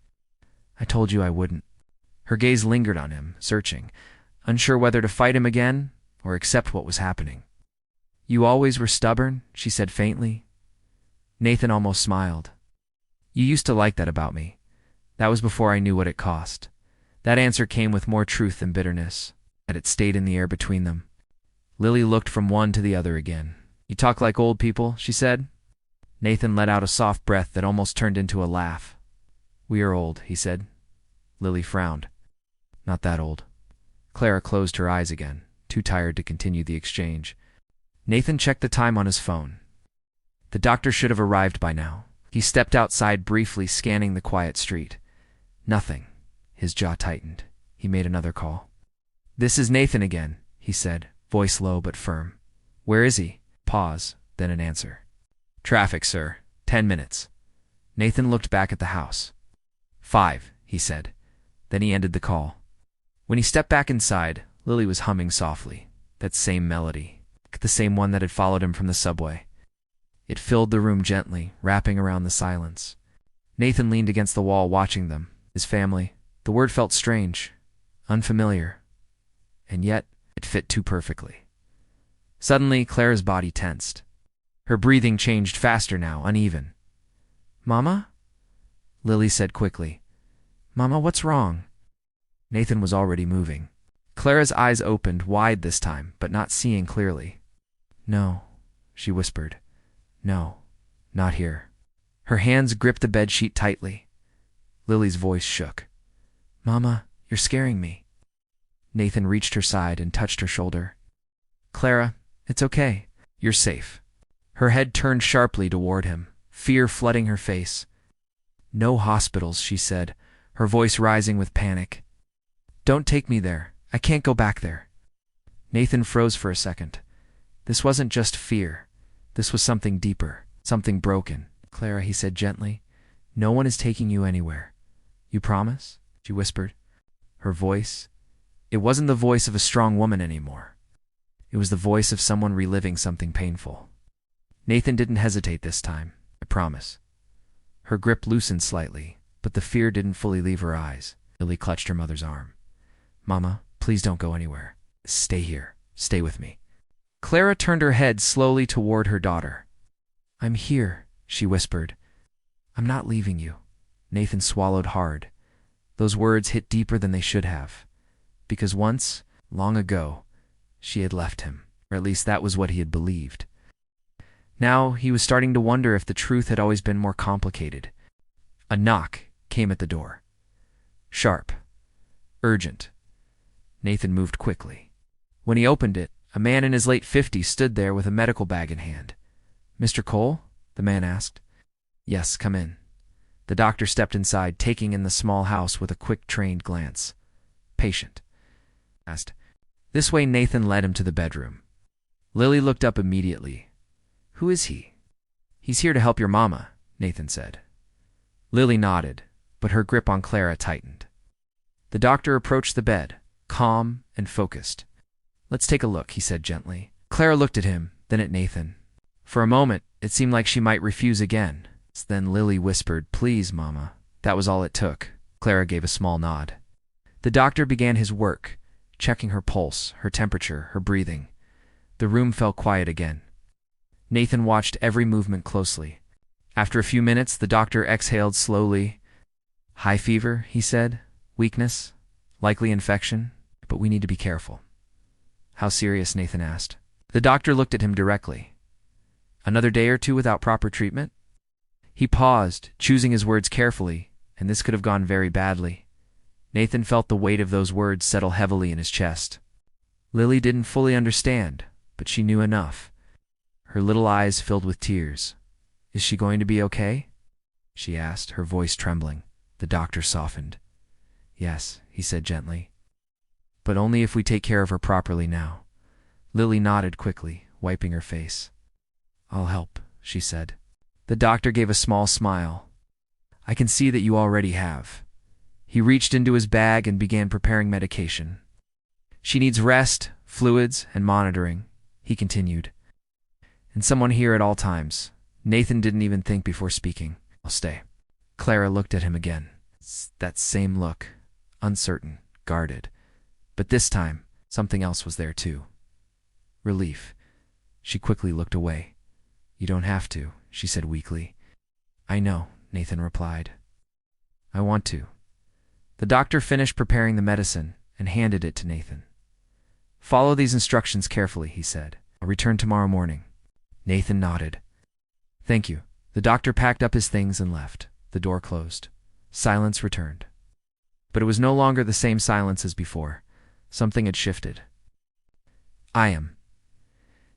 I told you I wouldn't. Her gaze lingered on him, searching, unsure whether to fight him again or accept what was happening. You always were stubborn, she said faintly. Nathan almost smiled. You used to like that about me. That was before I knew what it cost. That answer came with more truth than bitterness, and it stayed in the air between them. Lily looked from one to the other again. You talk like old people, she said. Nathan let out a soft breath that almost turned into a laugh. We are old, he said. Lily frowned. Not that old. Clara closed her eyes again, too tired to continue the exchange. Nathan checked the time on his phone. The doctor should have arrived by now. He stepped outside briefly, scanning the quiet street. Nothing. His jaw tightened. He made another call. This is Nathan again, he said, voice low but firm. Where is he? Pause, then an answer. Traffic, sir. 10 minutes. Nathan looked back at the house. 5, he said. Then he ended the call. When he stepped back inside, Lily was humming softly. That same melody. The same one that had followed him from the subway. It filled the room gently, wrapping around the silence. Nathan leaned against the wall watching them, his family. The word felt strange, unfamiliar, and yet it fit too perfectly. Suddenly, Clara's body tensed. Her breathing changed faster now, uneven. Mama? Lily said quickly. Mama, what's wrong? Nathan was already moving. Clara's eyes opened wide this time, but not seeing clearly. No, she whispered. No, not here. Her hands gripped the bedsheet tightly. Lily's voice shook. Mama, you're scaring me. Nathan reached her side and touched her shoulder. Clara, it's okay. You're safe. Her head turned sharply toward him, fear flooding her face. No hospitals, she said, her voice rising with panic. Don't take me there. I can't go back there. Nathan froze for a second. This wasn't just fear. This was something deeper, something broken. Clara, he said gently, no one is taking you anywhere. You promise? She whispered. Her voice, it wasn't the voice of a strong woman anymore. It was the voice of someone reliving something painful. Nathan didn't hesitate this time. I promise. Her grip loosened slightly, but the fear didn't fully leave her eyes. Lily clutched her mother's arm. Mama, please don't go anywhere. Stay here. Stay with me. Clara turned her head slowly toward her daughter. I'm here, she whispered. I'm not leaving you. Nathan swallowed hard. Those words hit deeper than they should have. Because once, long ago, she had left him, or at least that was what he had believed. Now he was starting to wonder if the truth had always been more complicated. A knock came at the door. Sharp. Urgent. Nathan moved quickly. When he opened it, a man in his late 50s stood there with a medical bag in hand. Mr. Cole? The man asked. Yes, come in. The doctor stepped inside, taking in the small house with a quick, trained glance. Patient. Asked. This way Nathan led him to the bedroom. Lily looked up immediately. Who is he? He's here to help your mama, Nathan said. Lily nodded, but her grip on Clara tightened. The doctor approached the bed, calm and focused. Let's take a look, he said gently. Clara looked at him, then at Nathan. For a moment, it seemed like she might refuse again. Then Lily whispered, Please, Mama. That was all it took. Clara gave a small nod. The doctor began his work, checking her pulse, her temperature, her breathing. The room fell quiet again. Nathan watched every movement closely. After a few minutes, the doctor exhaled slowly. High fever, he said. Weakness. Likely infection. But we need to be careful. How serious? Nathan asked. The doctor looked at him directly. Another day or two without proper treatment? He paused, choosing his words carefully, and this could have gone very badly. Nathan felt the weight of those words settle heavily in his chest. Lily didn't fully understand, but she knew enough. Her little eyes filled with tears. "Is she going to be okay?" she asked, her voice trembling. The doctor softened. "Yes," he said gently. "But only if we take care of her properly now." Lily nodded quickly, wiping her face. "I'll help," she said. The doctor gave a small smile. "I can see that you already have." He reached into his bag and began preparing medication. "She needs rest, fluids, and monitoring," he continued. "And someone here at all times." Nathan didn't even think before speaking. "I'll stay." Clara looked at him again. That same look, uncertain, guarded. But this time, something else was there too. Relief. She quickly looked away. "You don't have to," she said weakly. "I know," Nathan replied. "I want to." The doctor finished preparing the medicine and handed it to Nathan. "Follow these instructions carefully," he said. "I'll return tomorrow morning." Nathan nodded. "Thank you." The doctor packed up his things and left. The door closed. Silence returned. But it was no longer the same silence as before. Something had shifted. "I am."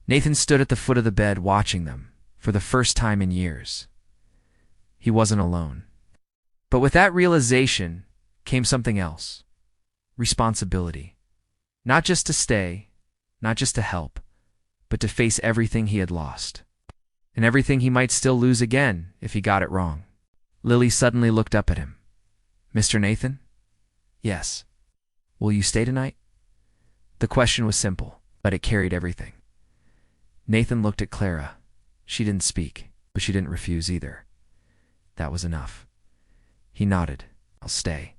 Nathan stood at the foot of the bed watching them, for the first time in years. He wasn't alone. But with that realization came something else. Responsibility. Not just to stay, not just to help, but to face everything he had lost. And everything he might still lose again if he got it wrong. Lily suddenly looked up at him. "Mr. Nathan?" "Yes." "Will you stay tonight?" The question was simple, but it carried everything. Nathan looked at Clara. She didn't speak, but she didn't refuse either. That was enough. He nodded. "I'll stay."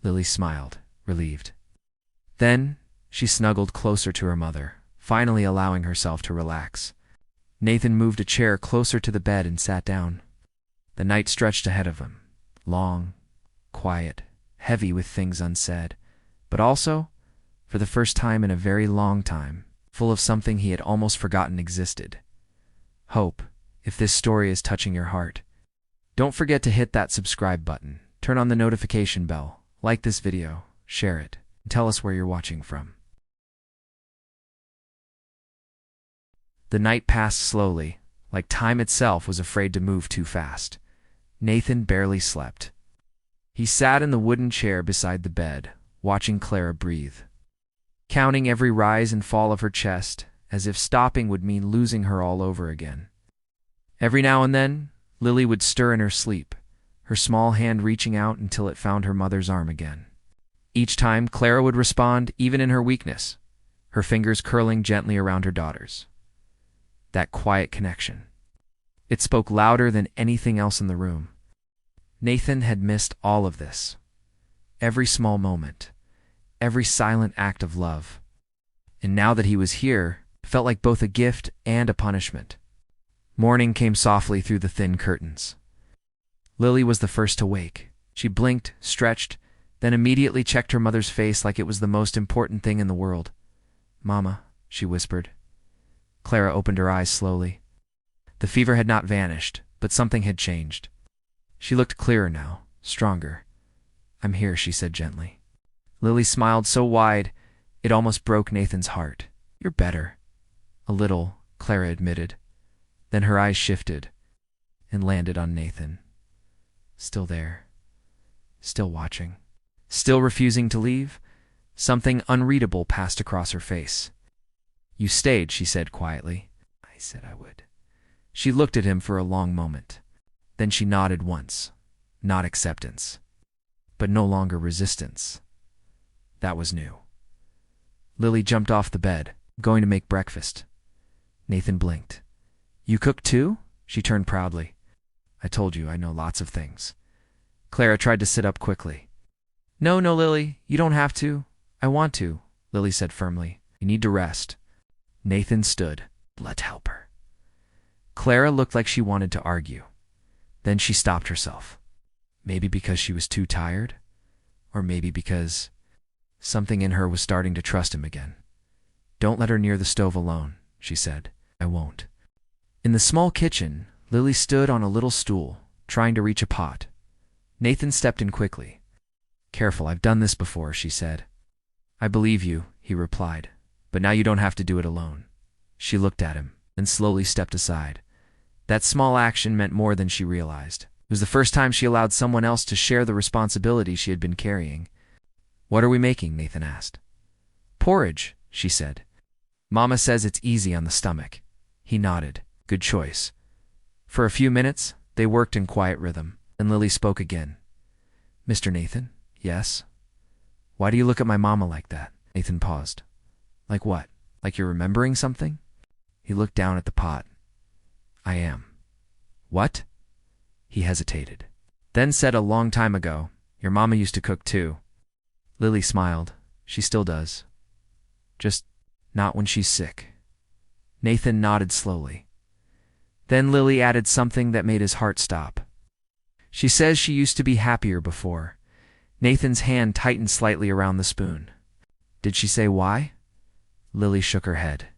Lily smiled, relieved. Then she snuggled closer to her mother, finally allowing herself to relax. Nathan moved a chair closer to the bed and sat down. The night stretched ahead of him, long, quiet, heavy with things unsaid, but also, for the first time in a very long time, full of something he had almost forgotten existed. Hope, if this story is touching your heart, don't forget to hit that subscribe button, turn on the notification bell, like this video, share it, and tell us where you're watching from. The night passed slowly, like time itself was afraid to move too fast. Nathan barely slept. He sat in the wooden chair beside the bed, watching Clara breathe, counting every rise and fall of her chest, as if stopping would mean losing her all over again. Every now and then, Lily would stir in her sleep, her small hand reaching out until it found her mother's arm again. Each time, Clara would respond, even in her weakness, her fingers curling gently around her daughter's. That quiet connection. It spoke louder than anything else in the room. Nathan had missed all of this. Every small moment, every silent act of love. And now that he was here, it felt like both a gift and a punishment. Morning came softly through the thin curtains. Lily was the first to wake. She blinked, stretched, then immediately checked her mother's face like it was the most important thing in the world. "Mama," she whispered. Clara opened her eyes slowly. The fever had not vanished, but something had changed. She looked clearer now, stronger. "I'm here," she said gently. Lily smiled so wide, it almost broke Nathan's heart. "You're better." "A little," Clara admitted. Then her eyes shifted and landed on Nathan. Still there. Still watching. Still refusing to leave. Something unreadable passed across her face. "You stayed," she said quietly. "I said I would." She looked at him for a long moment. Then she nodded once. Not acceptance, but no longer resistance. That was new. Lily jumped off the bed, going to make breakfast. Nathan blinked. "You cook too?" She turned proudly. "I told you I know lots of things." Clara tried to sit up quickly. No, Lily, you don't have to." "I want to," Lily said firmly. "You need to rest." Nathan stood. "Let's help her." Clara looked like she wanted to argue. Then she stopped herself. Maybe because she was too tired, or maybe because something in her was starting to trust him again. "Don't let her near the stove alone," she said. "I won't." In the small kitchen, Lily stood on a little stool, trying to reach a pot. Nathan stepped in quickly. "Careful, I've done this before," she said. "I believe you," he replied, But now you don't have to do it alone. She looked at him, and slowly stepped aside. That small action meant more than she realized. It was the first time she allowed someone else to share the responsibility she had been carrying. "What are we making?" Nathan asked. "Porridge," she said. "Mama says it's easy on the stomach." He nodded. "Good choice." For a few minutes, they worked in quiet rhythm, and Lily spoke again. "Mr. Nathan?" "Yes?" "Why do you look at my mama like that?" Nathan paused. "Like what? Like you're remembering something?" He looked down at the pot. "I am." "What?" He hesitated. Then said, "A long time ago, your mama used to cook too." Lily smiled. "She still does. Just not when she's sick." Nathan nodded slowly. Then Lily added something that made his heart stop. "She says she used to be happier before." Nathan's hand tightened slightly around the spoon. "Did she say why?" Lily shook her head.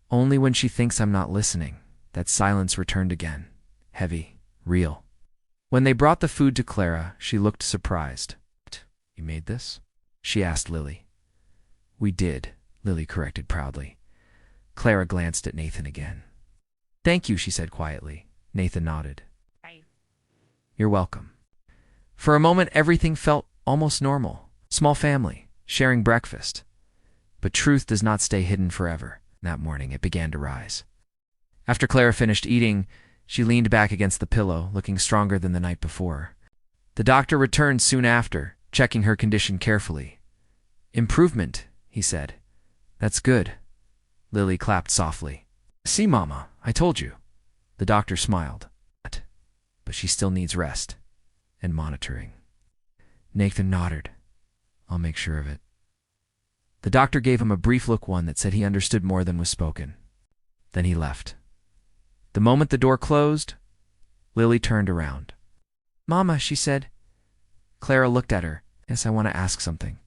"Only when she thinks I'm not listening." That silence returned again. Heavy. Real. When they brought the food to Clara, she looked surprised. "You made this?" she asked Lily. "We did," Lily corrected proudly. Clara glanced at Nathan again. "Thank you," she said quietly. Nathan nodded.
Bye.
"You're welcome." For a moment, everything felt almost normal. Small family, sharing breakfast. But truth does not stay hidden forever. That morning, it began to rise. After Clara finished eating, she leaned back against the pillow, looking stronger than the night before. The doctor returned soon after, checking her condition carefully. "Improvement," he said. "That's good." Lily clapped softly. "See, Mama, I told you." The doctor smiled. "But she still needs rest and monitoring." Nathan nodded. "I'll make sure of it." The doctor gave him a brief look, one that said he understood more than was spoken. Then he left. The moment the door closed, Lily turned around. "Mama," she said. Clara looked at her. "Yes, I want to ask something."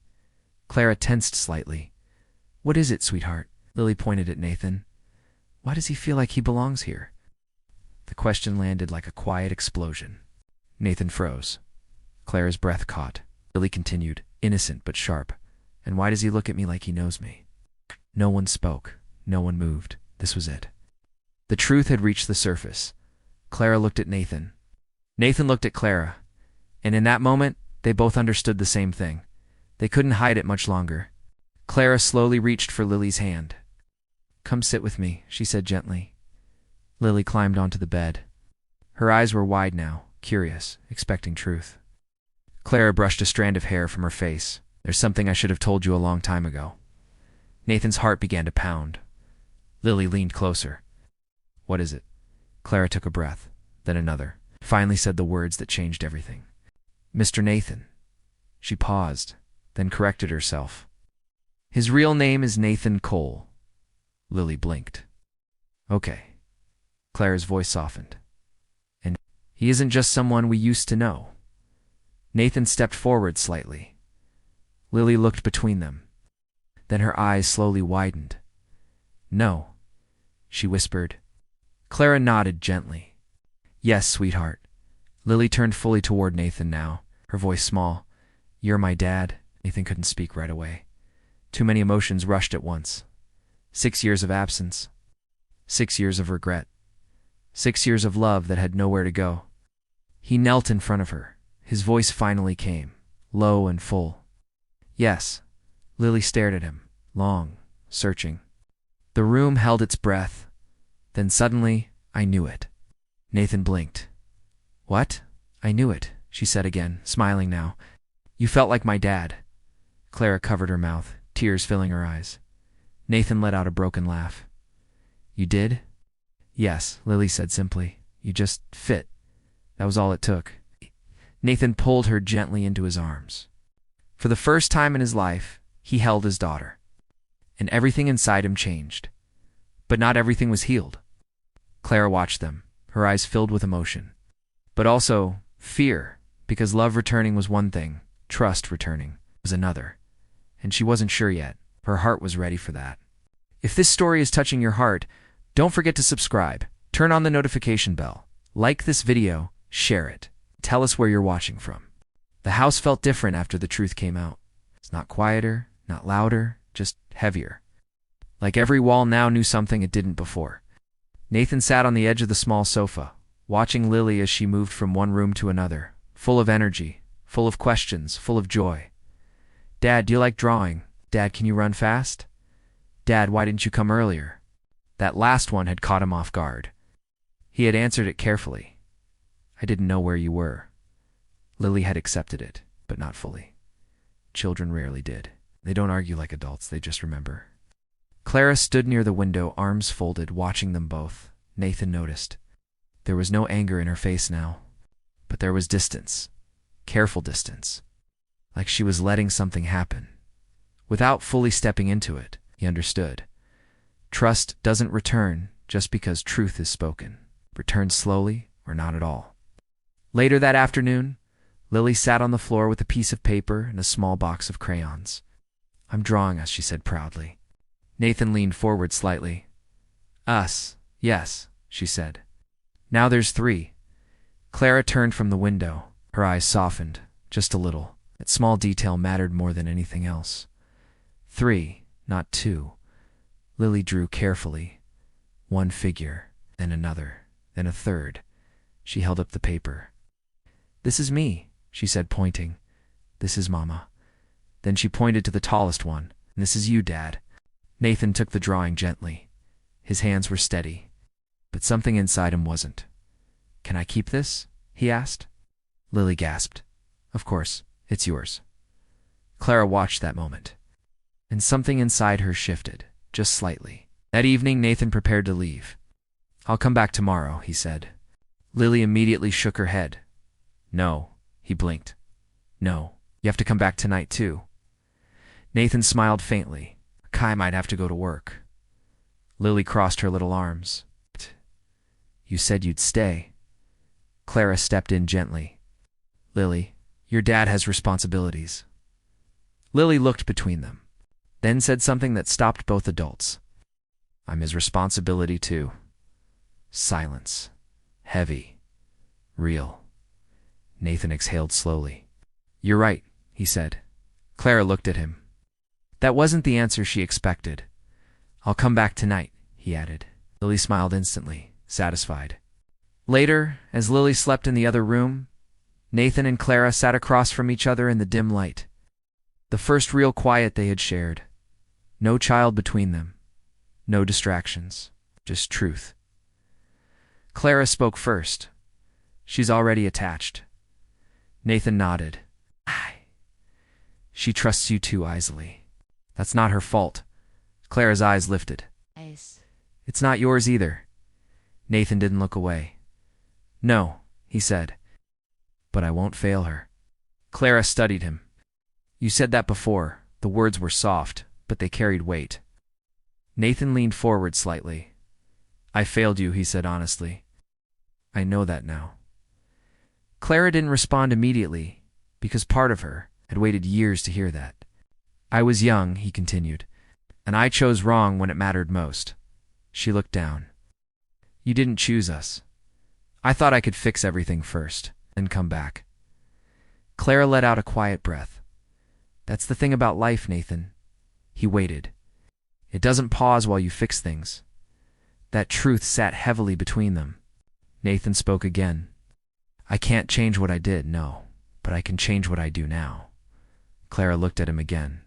Clara tensed slightly. "What is it, sweetheart?" Lily pointed at Nathan. "Why does he feel like he belongs here?" The question landed like a quiet explosion. Nathan froze. Clara's breath caught. Lily continued, innocent but sharp. "And why does he look at me like he knows me?" No one spoke. No one moved. This was it. The truth had reached the surface. Clara looked at Nathan. Nathan looked at Clara. And in that moment, they both understood the same thing. They couldn't hide it much longer. Clara slowly reached for Lily's hand. "Come sit with me," she said gently. Lily climbed onto the bed. Her eyes were wide now, curious, expecting truth. Clara brushed a strand of hair from her face. "There's something I should have told you a long time ago." Nathan's heart began to pound. Lily leaned closer. "What is it?" Clara took a breath, then another. Finally said the words that changed everything. "Mr. Nathan." She paused, then corrected herself. "His real name is Nathan Cole." Lily blinked. "Okay." Clara's voice softened. "And he isn't just someone we used to know." Nathan stepped forward slightly. Lily looked between them. Then her eyes slowly widened. "No," she whispered. Clara nodded gently. "Yes, sweetheart." Lily turned fully toward Nathan now, her voice small. "You're my dad." Nathan couldn't speak right away. Too many emotions rushed at once. 6 years of absence. 6 years of regret. 6 years of love that had nowhere to go. He knelt in front of her. His voice finally came, low and full. "Yes." Lily stared at him, long, searching. The room held its breath. Then suddenly, "I knew it." Nathan blinked. "What?" "I knew it," she said again, smiling now. "You felt like my dad." Clara covered her mouth, tears filling her eyes. Nathan let out a broken laugh. "You did?" "Yes," Lily said simply. "You just fit. That was all it took." Nathan pulled her gently into his arms. For the first time in his life, he held his daughter. And everything inside him changed. But not everything was healed. Clara watched them, her eyes filled with emotion. But also fear, because love returning was one thing, trust returning was another. And she wasn't sure yet. Her heart was ready for that. If this story is touching your heart, don't forget to subscribe, turn on the notification bell, like this video, share it. Tell us where you're watching from. The house felt different after the truth came out. It's not quieter, not louder, just heavier. like every wall now knew something it didn't before. Nathan sat on the edge of the small sofa, watching Lily as she moved from one room to another, full of energy, full of questions, full of joy. "Dad, do you like drawing? Dad, can you run fast? Dad, why didn't you come earlier?" That last one had caught him off guard. He had answered it carefully. "I didn't know where you were." Lily had accepted it, but not fully. Children rarely did. They don't argue like adults, they just remember. Clara stood near the window, arms folded, watching them both. Nathan noticed. There was no anger in her face now, but there was distance, careful distance, like she was letting something happen. Without fully stepping into it, he understood. Trust doesn't return just because truth is spoken. It returns slowly or not at all. Later that afternoon, Lily sat on the floor with a piece of paper and a small box of crayons. "I'm drawing us," she said proudly. Nathan leaned forward slightly. "Us, yes," she said. "Now there's 3. Clara turned from the window. Her eyes softened, just a little. That small detail mattered more than anything else. 3, not 2. Lily drew carefully. 1 figure, then another, then a third. She held up the paper. "This is me," she said, pointing. "This is Mama." Then she pointed to the tallest one. "And this is you, Dad." Nathan took the drawing gently. His hands were steady, but something inside him wasn't. "Can I keep this?" he asked. Lily gasped. "Of course, it's yours." Clara watched that moment, and something inside her shifted, just slightly. That evening, Nathan prepared to leave. "I'll come back tomorrow," he said. Lily immediately shook her head. "No," he blinked. "No, you have to come back tonight too." Nathan smiled faintly. "Kai might have to go to work." Lily crossed her little arms. "You said you'd stay." Clara stepped in gently. "Lily, your dad has responsibilities." Lily looked between them, then said something that stopped both adults. "I'm his responsibility too." Silence. Heavy. Real. Nathan exhaled slowly. "You're right," he said. Clara looked at him. That wasn't the answer she expected. "I'll come back tonight," he added. Lily smiled instantly, satisfied. Later, as Lily slept in the other room, Nathan and Clara sat across from each other in the dim light. The first real quiet they had shared. No child between them. No distractions. Just truth. Clara spoke first. "She's already attached." Nathan nodded. "She trusts you too easily." "That's not her fault." Clara's eyes lifted. "It's not yours either." Nathan didn't look away. "No," he said. "But I won't fail her." Clara studied him. "You said that before." The words were soft, but they carried weight. Nathan leaned forward slightly. "I failed you," he said honestly. "I know that now." Clara didn't respond immediately, because part of her had waited years to hear that. "I was young," he continued, "and I chose wrong when it mattered most." She looked down. "You didn't choose us. I thought I could fix everything first, then come back." Clara let out a quiet breath. "That's the thing about life, Nathan." He waited. "It doesn't pause while you fix things." That truth sat heavily between them. Nathan spoke again. "I can't change what I did, no, but I can change what I do now." Clara looked at him again.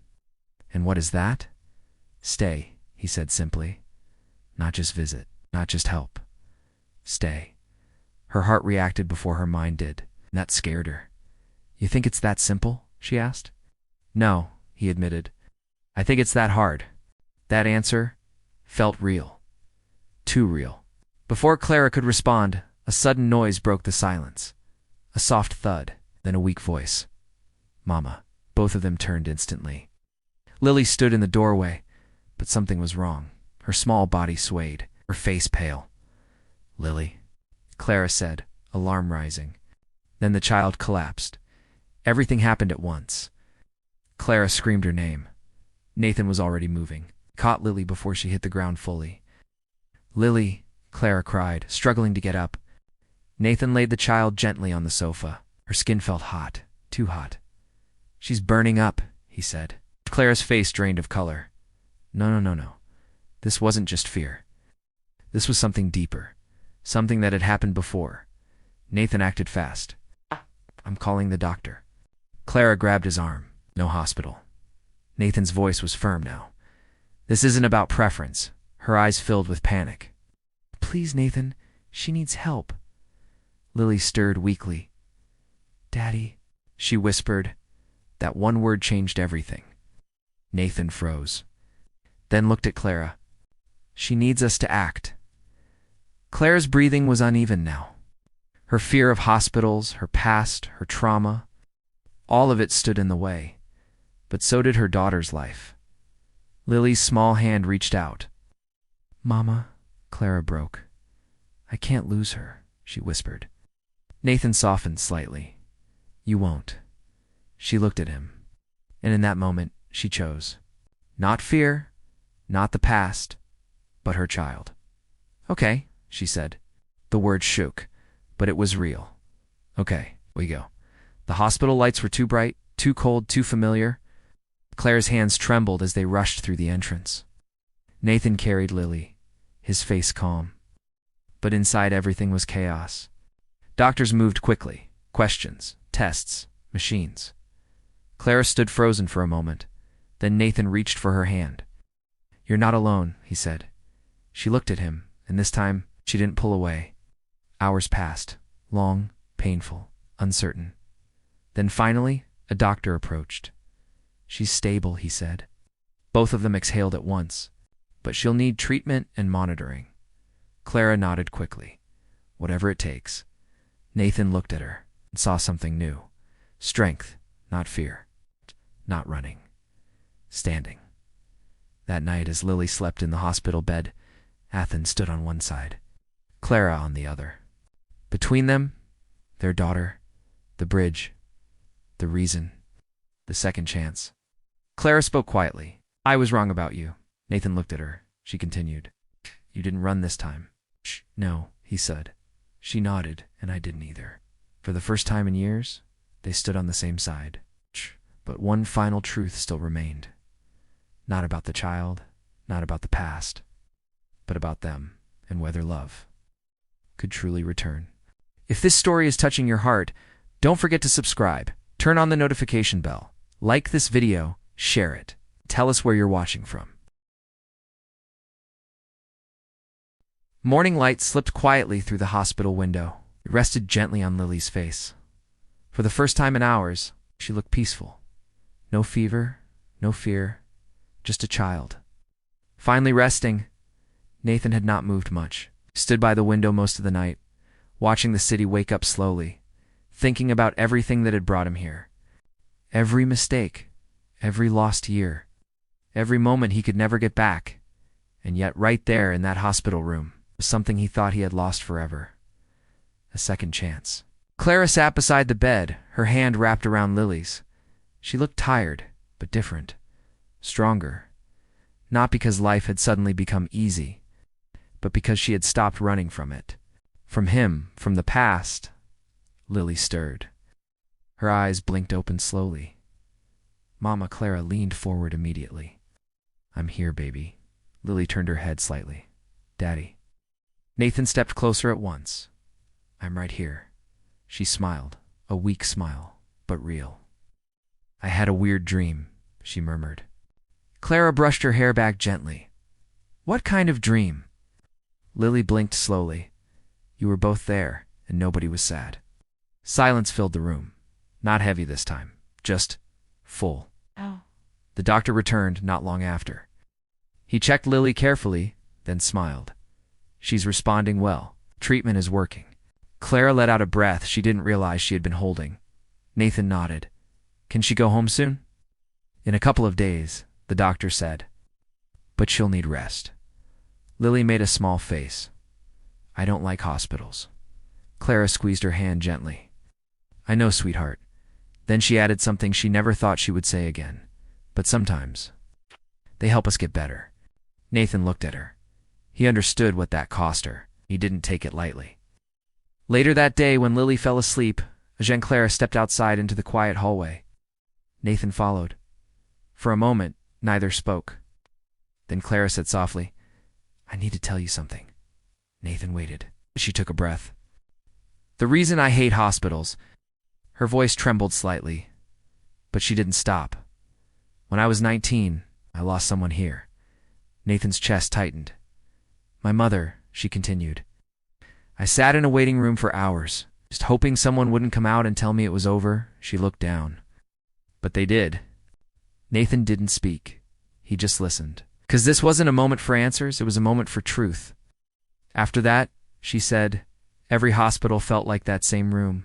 "And what is that?" "Stay," he said simply. "Not just visit, not just help. Stay." Her heart reacted before her mind did, and that scared her. "You think it's that simple?" she asked. "No," he admitted. "I think it's that hard." That answer felt real. Too real. Before Clara could respond, a sudden noise broke the silence. A soft thud, then a weak voice. "Mama." Both of them turned instantly. Lily stood in the doorway, but something was wrong. Her small body swayed, her face pale. "Lily," Clara said, alarm rising. Then the child collapsed. Everything happened at once. Clara screamed her name. Nathan was already moving, caught Lily before she hit the ground fully. "Lily," Clara cried, struggling to get up. Nathan laid the child gently on the sofa. Her skin felt hot, too hot. "She's burning up," he said. Clara's face drained of color. No. This wasn't just fear. This was something deeper, something that had happened before. Nathan acted fast. I'm calling the doctor. Clara grabbed his arm. No hospital. Nathan's voice was firm now. This isn't about preference. Her eyes filled with panic. Please, Nathan, she needs help. Lily stirred weakly. Daddy, she whispered. That one word changed everything. Nathan froze. Then looked at Clara. She needs us to act. Clara's breathing was uneven now. Her fear of hospitals, her past, her trauma, all of it stood in the way. But so did her daughter's life. Lily's small hand reached out. Mama, Clara broke. I can't lose her, she whispered. Nathan softened slightly. You won't. She looked at him. And in that moment, she chose. Not fear, not the past, but her child. Okay, she said. The word shook, but it was real. Okay, we go. The hospital lights were too bright, too cold, too familiar. Clara's hands trembled as they rushed through the entrance. Nathan carried Lily, his face calm. But inside everything was chaos. Doctors moved quickly. Questions, tests, machines. Clara stood frozen for a moment. Then Nathan reached for her hand. You're not alone, he said. She looked at him, and this time she didn't pull away. Hours passed, long, painful, uncertain. Then finally, a doctor approached. She's stable, he said. Both of them exhaled at once. But she'll need treatment and monitoring. Clara nodded quickly. Whatever it takes. Nathan looked at her and saw something new. Strength, not fear. Not running. Standing. That night, as Lily slept in the hospital bed, Athen stood on one side, Clara on the other. Between them, their daughter, the bridge, the reason, the second chance. Clara spoke quietly. I was wrong about you. Nathan looked at her. She continued. You didn't run this time. Shh. No, he said. She nodded, and I didn't either. For the first time in years, they stood on the same side. Shh. But one final truth still remained. Not about the child, not about the past, but about them and whether love could truly return. If this story is touching your heart, don't forget to subscribe, turn on the notification bell, like this video, share it. Tell us where you're watching from. Morning light slipped quietly through the hospital window. It rested gently on Lily's face. For the first time in hours, she looked peaceful. No fever, no fear, just a child. Finally resting, Nathan had not moved much. He stood by the window most of the night, watching the city wake up slowly, thinking about everything that had brought him here. Every mistake, every lost year, every moment he could never get back. And yet right there in that hospital room was something he thought he had lost forever. A second chance. Clara sat beside the bed, her hand wrapped around Lily's. She looked tired, but different. Stronger. Not because life had suddenly become easy, but because she had stopped running from it. From him, from the past. Lily stirred. Her eyes blinked open slowly. Mama Clara leaned forward immediately. I'm here, baby. Lily turned her head slightly. Daddy. Nathan stepped closer at once. I'm right here. She smiled, a weak smile, but real. I had a weird dream, she murmured. Clara brushed her hair back gently. What kind of dream? Lily blinked slowly. You were both there, and nobody was sad. Silence filled the room. Not heavy this time, just full.
Oh.
The doctor returned not long after. He checked Lily carefully, then smiled. She's responding well. Treatment is working. Clara let out a breath she didn't realize she had been holding. Nathan nodded. Can she go home soon? In a couple of days, the doctor said. But she'll need rest. Lily made a small face. I don't like hospitals. Clara squeezed her hand gently. I know, sweetheart. Then she added something she never thought she would say again. But sometimes, they help us get better. Nathan looked at her. He understood what that cost her. He didn't take it lightly. Later that day, when Lily fell asleep, Jean Clara stepped outside into the quiet hallway. Nathan followed. For a moment, neither spoke. Then Clara said softly, I need to tell you something. Nathan waited. She took a breath. The reason I hate hospitals. Her voice trembled slightly, but she didn't stop. When I was 19, I lost someone here. Nathan's chest tightened. My mother, she continued. I sat in a waiting room for hours, just hoping someone wouldn't come out and tell me it was over. She looked down. But they did. Nathan didn't speak. He just listened. Because this wasn't a moment for answers, it was a moment for truth. After that, she said, every hospital felt like that same room,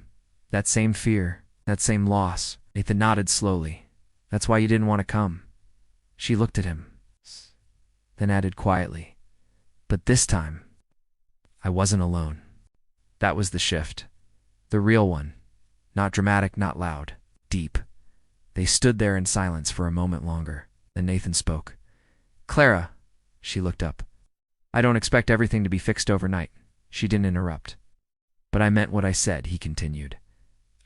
that same fear, that same loss. Nathan nodded slowly. That's why you didn't want to come. She looked at him, then added quietly, but this time, I wasn't alone. That was the shift. The real one. Not dramatic, not loud. Deep. They stood there in silence for a moment longer. Then Nathan spoke. Clara. She looked up. I don't expect everything to be fixed overnight. She didn't interrupt. But I meant what I said, he continued.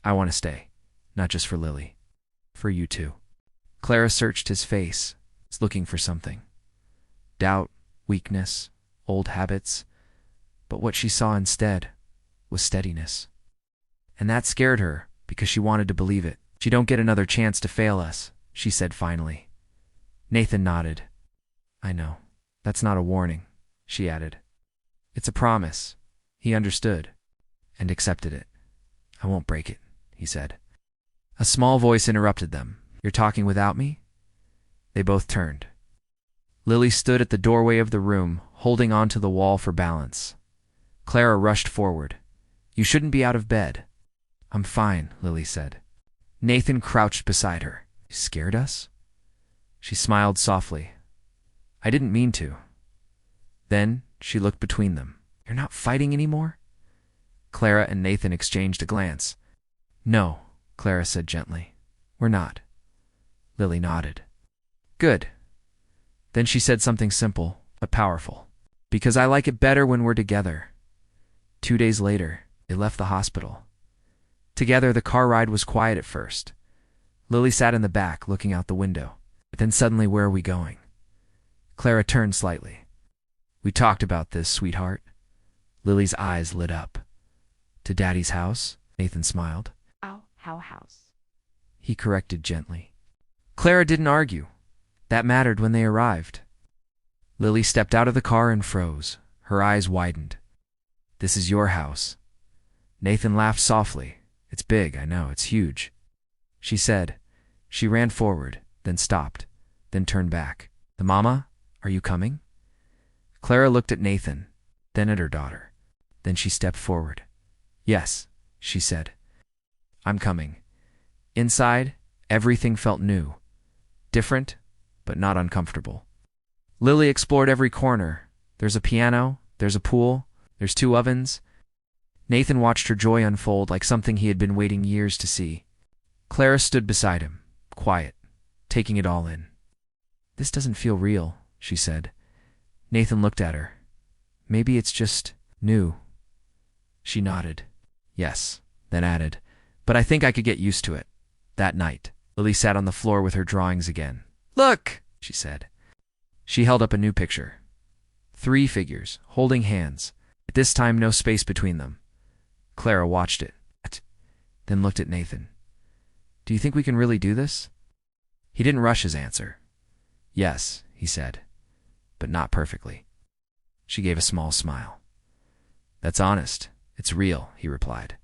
I want to stay. Not just for Lily. For you too. Clara searched his face, looking for something. Doubt, weakness, old habits. But what she saw instead was steadiness. And that scared her, because she wanted to believe it. You don't get another chance to fail us, she said finally. Nathan nodded. I know. That's not a warning, she added. It's a promise. He understood and accepted it. I won't break it, he said. A small voice interrupted them. You're talking without me? They both turned. Lily stood at the doorway of the room, holding onto the wall for balance. Clara rushed forward. You shouldn't be out of bed. I'm fine, Lily said. Nathan crouched beside her. You scared us? She smiled softly. I didn't mean to. Then she looked between them. You're not fighting anymore? Clara and Nathan exchanged a glance. No, Clara said gently. We're not. Lily nodded. Good. Then she said something simple, but powerful. Because I like it better when we're together. 2 days later, they left the hospital. Together, the car ride was quiet at first. Lily sat in the back, looking out the window. But then suddenly, where are we going? Clara turned slightly. We talked about this, sweetheart. Lily's eyes lit up. To Daddy's house? Nathan smiled.
Our house.
He corrected gently. Clara didn't argue. That mattered when they arrived. Lily stepped out of the car and froze. Her eyes widened. This is your house. Nathan laughed softly. It's big, I know, it's huge. She said. She ran forward, then stopped, then turned back. The mama, are you coming? Clara looked at Nathan, then at her daughter. Then she stepped forward. Yes, she said. I'm coming. Inside, everything felt new. Different, but not uncomfortable. Lily explored every corner. There's a piano, there's a pool, there's 2 ovens. Nathan watched her joy unfold like something he had been waiting years to see. Clara stood beside him, quiet, taking it all in. This doesn't feel real, she said. Nathan looked at her. Maybe it's just new. She nodded. Yes, then added, but I think I could get used to it. That night, Lily sat on the floor with her drawings again. Look, she said. She held up a new picture. 3 figures, holding hands. At this time, no space between them. Clara watched it, then looked at Nathan. Do you think we can really do this? He didn't rush his answer. Yes, he said, but not perfectly. She gave a small smile. That's honest. It's real, he replied.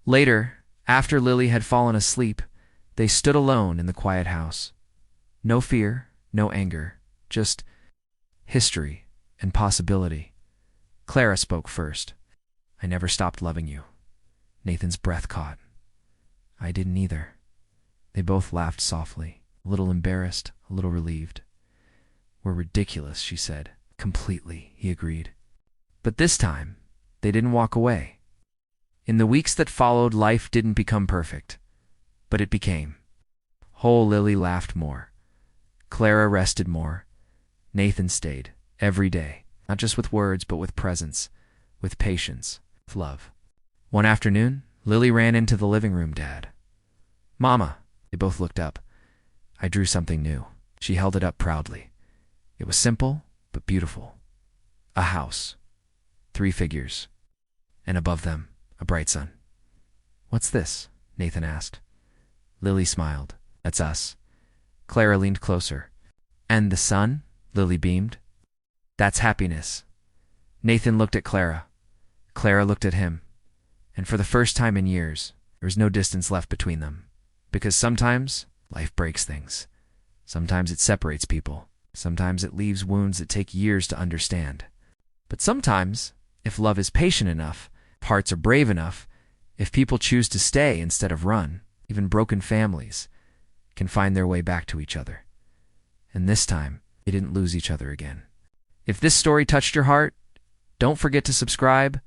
Later, after Lily had fallen asleep, they stood alone in the quiet house. No fear, no anger, just history and possibility. Clara spoke first. I never stopped loving you. Nathan's breath caught. I didn't either. They both laughed softly, a little embarrassed, a little relieved. We're ridiculous, she said. Completely, he agreed. But this time, they didn't walk away. In the weeks that followed, life didn't become perfect, but it became. Whole Lily laughed more. Clara rested more. Nathan stayed, every day, not just with words, but with presence, with patience, with love. One afternoon, Lily ran into the living room, Dad. Mama, they both looked up. I drew something new. She held it up proudly. It was simple, but beautiful. A house. 3 figures. And above them, a bright sun. "What's this?" Nathan asked. Lily smiled. "That's us." Clara leaned closer. "And the sun?" Lily beamed. "That's happiness." Nathan looked at Clara. Clara looked at him. And for the first time in years, there was no distance left between them. Because sometimes life breaks things. Sometimes it separates people. Sometimes it leaves wounds that take years to understand. But sometimes, if love is patient enough, if hearts are brave enough, if people choose to stay instead of run, even broken families can find their way back to each other. And this time, they didn't lose each other again. If this story touched your heart, don't forget to subscribe,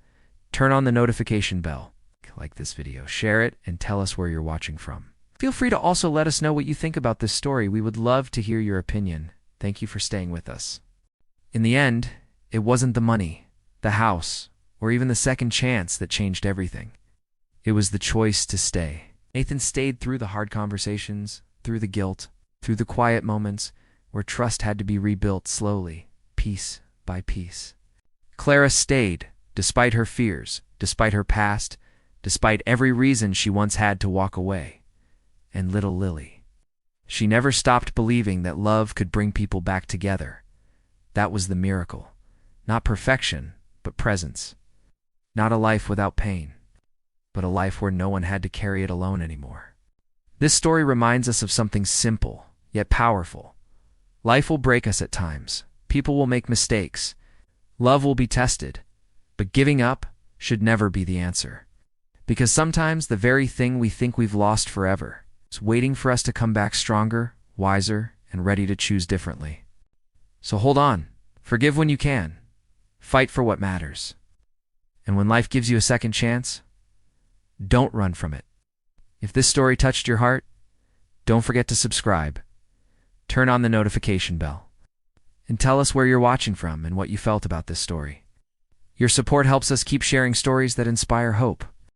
turn on the notification bell, like this video, share it, and tell us where you're watching from. Feel free to also let us know what you think about this story. We would love to hear your opinion. Thank you for staying with us. In the end, it wasn't the money, the house, or even the second chance that changed everything. It was the choice to stay. Nathan stayed through the hard conversations, through the guilt, through the quiet moments where trust had to be rebuilt slowly, piece by piece. Clara stayed, despite her fears, despite her past, despite every reason she once had to walk away. And little Lily. She never stopped believing that love could bring people back together. That was the miracle. Not perfection, but presence. Not a life without pain, but a life where no one had to carry it alone anymore. This story reminds us of something simple, yet powerful. Life will break us at times. People will make mistakes. Love will be tested. But giving up should never be the answer. Because sometimes the very thing we think we've lost forever is waiting for us to come back stronger, wiser, and ready to choose differently. So hold on. Forgive when you can. Fight for what matters. And when life gives you a second chance, don't run from it. If this story touched your heart, don't forget to subscribe. Turn on the notification bell. And tell us where you're watching from and what you felt about this story. Your support helps us keep sharing stories that inspire hope.